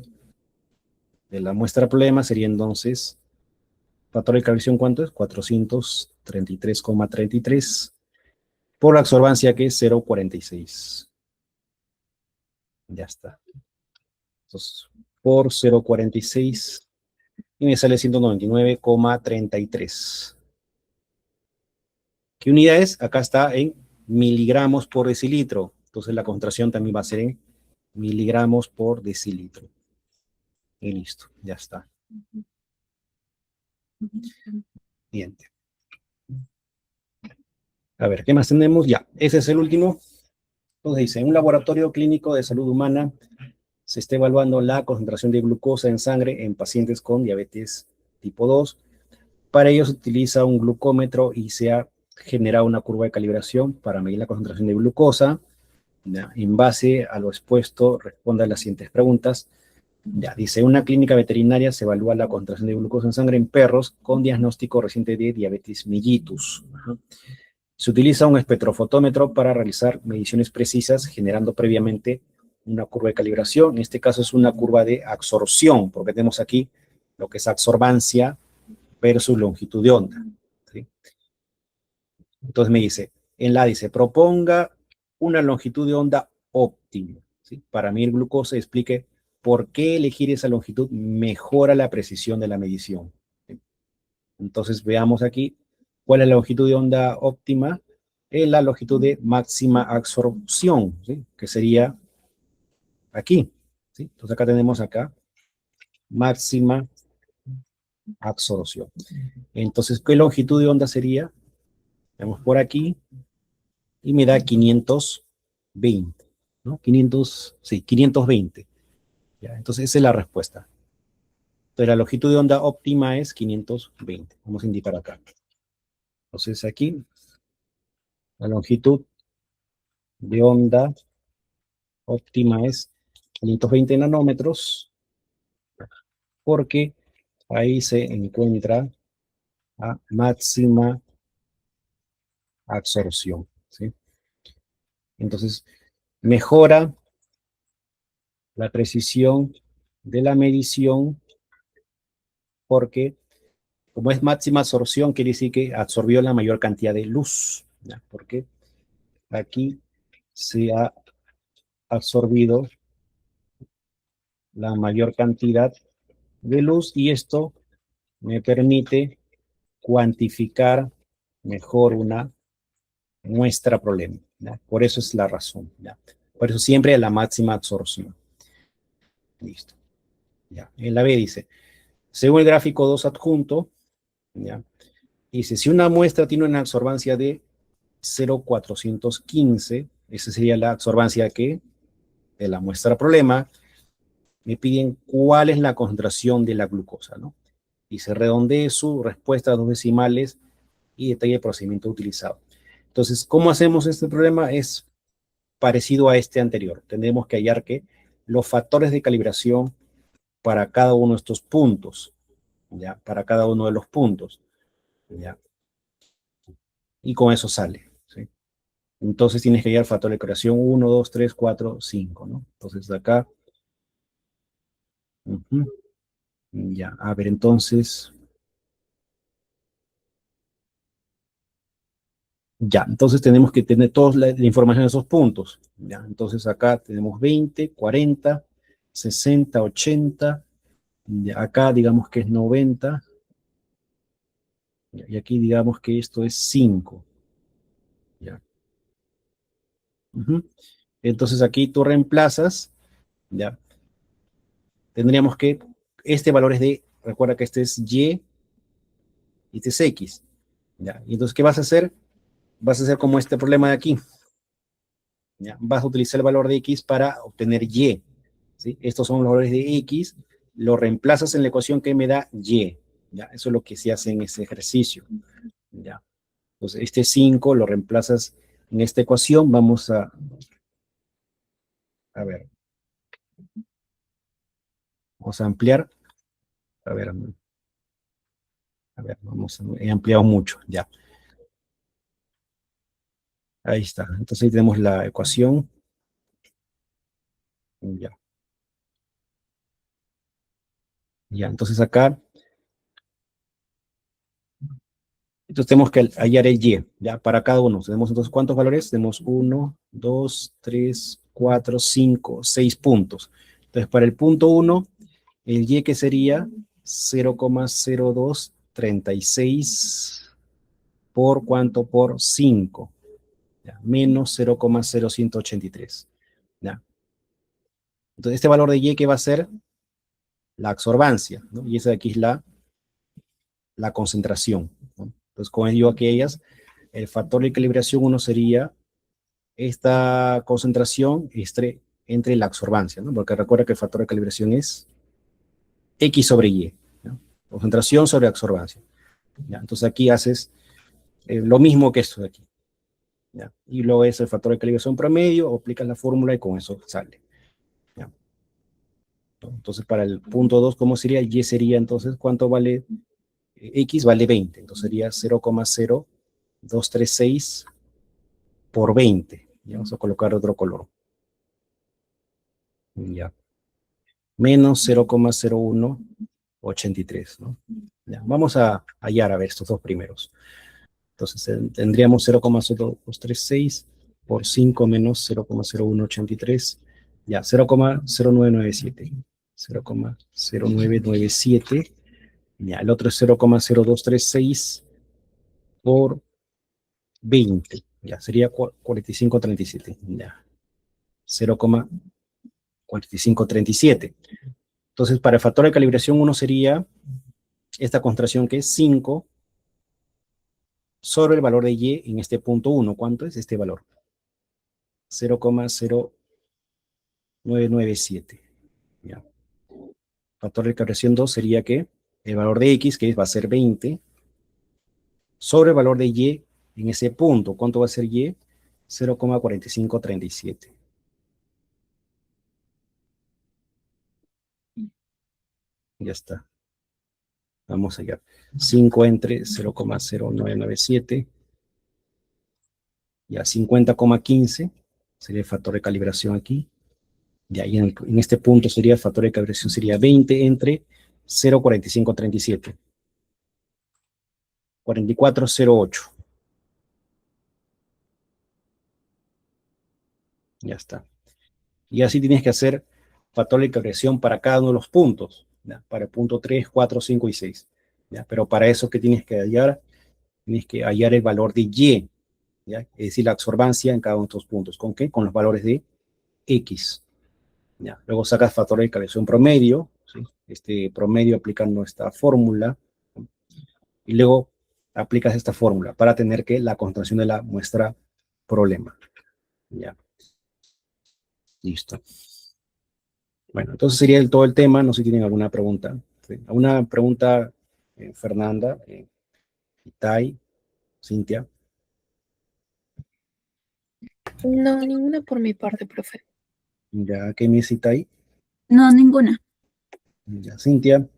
de la muestra problema sería entonces, factor de calibración, ¿cuánto es? 433,33 por la absorbancia que es 0,46. Ya está. Entonces, por 0,46 y me sale 199,33. ¿Qué unidad es? Acá está en miligramos por decilitro. Entonces la concentración también va a ser en miligramos por decilitro. Y listo, ya está. Bien. A ver, ¿qué más tenemos? Ya, ese es el último. Entonces dice, en un laboratorio clínico de salud humana se está evaluando la concentración de glucosa en sangre en pacientes con diabetes tipo 2. Para ello se utiliza un glucómetro y se ha generado una curva de calibración para medir la concentración de glucosa. Ya, en base a lo expuesto, responda a las siguientes preguntas. Ya, dice, en una clínica veterinaria se evalúa la concentración de glucosa en sangre en perros con diagnóstico reciente de diabetes mellitus. Ajá. Se utiliza un espectrofotómetro para realizar mediciones precisas, generando previamente una curva de calibración. En este caso es una curva de absorción, porque tenemos aquí lo que es absorbancia versus longitud de onda, ¿sí? Entonces me dice, en la dice, proponga una longitud de onda óptima, ¿sí? Para medir glucosa, explique por qué elegir esa longitud mejora la precisión de la medición, ¿sí? Entonces veamos aquí cuál es la longitud de onda óptima. Es la longitud de máxima absorción, ¿sí? Que sería aquí, ¿sí? Entonces acá tenemos acá máxima absorción. Entonces, ¿qué longitud de onda sería? Vemos por aquí y me da 520, ¿no? 500, sí, 520. ¿Ya? Entonces, esa es la respuesta. Entonces, la longitud de onda óptima es 520. Vamos a indicar acá. Entonces, aquí, la longitud de onda óptima es 520 nanómetros, porque ahí se encuentra a máxima absorción, ¿sí? Entonces, mejora la precisión de la medición porque, como es máxima absorción, quiere decir que absorbió la mayor cantidad de luz, ¿ya? Porque aquí se ha absorbido la mayor cantidad de luz y esto me permite cuantificar mejor una muestra problema, ¿ya? Por eso es la razón, ¿ya? Por eso siempre la máxima absorción. Listo. ¿Ya? En la B dice, según el gráfico 2 adjunto, ¿ya? Dice, si una muestra tiene una absorbancia de 0,415, esa sería la absorbancia que de la muestra problema, me piden cuál es la concentración de la glucosa, ¿no? Y se redondee su respuesta a dos decimales y detalle el procedimiento utilizado. Entonces, ¿cómo hacemos este problema? Es parecido a este anterior. Tendremos que hallar que los factores de calibración para cada uno de estos puntos, ¿ya? Para cada uno de los puntos, ¿ya? Y con eso sale, ¿sí? Entonces tienes que hallar factor de calibración 1, 2, 3, 4, 5, ¿no? Entonces de acá, ya, a ver, entonces, ya, entonces tenemos que tener toda la información de esos puntos, ya, entonces acá tenemos 20, 40, 60, 80, ya, acá digamos que es 90, y aquí digamos que esto es 5, ya, Entonces aquí tú reemplazas, ya, tendríamos que, este valor es de, recuerda que este es Y y este es X, ya. Y entonces, ¿qué vas a hacer? Vas a hacer como este problema de aquí, ¿ya? Vas a utilizar el valor de X para obtener Y, ¿sí? Estos son los valores de X, lo reemplazas en la ecuación que me da Y, ¿ya? Eso es lo que se hace en ese ejercicio, ¿ya? Entonces, este 5 lo reemplazas en esta ecuación, vamos a ver, vamos a ampliar, a ver, he ampliado mucho, ya. Ahí está. Entonces ahí tenemos la ecuación. Ya. Ya. Entonces acá, entonces tenemos que hallar el Y, ya, para cada uno. Tenemos entonces, ¿cuántos valores? Tenemos 1, 2, 3, 4, 5, 6 puntos. Entonces, para el punto 1, el Y que sería 0,0236 por cuánto, por 5, ya, menos 0,0183. Ya. Entonces, este valor de Y que va a ser la absorbancia, ¿no? Y esa de aquí es la concentración, ¿no? Entonces, como digo aquellas, el factor de calibración 1 sería esta concentración entre la absorbancia, ¿no? Porque recuerda que el factor de calibración es X sobre Y, ¿no? Concentración sobre absorbancia. ¿Ya? Entonces aquí haces lo mismo que esto de aquí, ¿ya? Y luego es el factor de calibración promedio, aplicas la fórmula y con eso sale, ¿ya? Entonces para el punto 2, ¿cómo sería? Y sería entonces, ¿cuánto vale? X vale 20, entonces sería 0,0236 por 20. Ya vamos a colocar otro color. Ya. Menos 0,0183, ¿no? Ya. Vamos a hallar a ver estos dos primeros. Entonces tendríamos 0,0236 por 5 menos 0,0183. Ya, 0,0997. 0,0997. Ya, el otro es 0,0236 por 20. Ya, sería 4537. Ya. 0,4537. Entonces, para el factor de calibración 1 sería esta concentración que es 5 sobre el valor de Y en este punto 1. ¿Cuánto es este valor? 0,0997. ¿Ya? Factor de calibración 2 sería que el valor de X, que va a ser 20, sobre el valor de Y en ese punto. ¿Cuánto va a ser Y? 0,4537. Ya está. Vamos allá. 5 entre 0,0997. Ya 50,15 sería el factor de calibración aquí. De ahí en este punto sería el factor de calibración sería 20 entre 0,4537. 4408. Ya está. Y así tienes que hacer factor de calibración para cada uno de los puntos, ¿ya? Para el punto 3, 4, 5 y 6. ¿Ya? Pero para eso, ¿qué tienes que hallar? Tienes que hallar el valor de Y, ¿ya? Es decir, la absorbancia en cada uno de estos puntos. ¿Con qué? Con los valores de X. ¿Ya? Luego sacas factor de calibración promedio, ¿sí? Este promedio aplicando esta fórmula, ¿no? Y luego aplicas esta fórmula para tener que la concentración de la muestra problema. ¿Ya? Listo. Bueno, entonces sería todo el tema. No sé si tienen alguna pregunta. ¿Sí? ¿Alguna pregunta, Fernanda, Itai, Cintia? No, ninguna por mi parte, profe. Ya, ¿qué me Itai? No, ninguna. Ya, Cintia.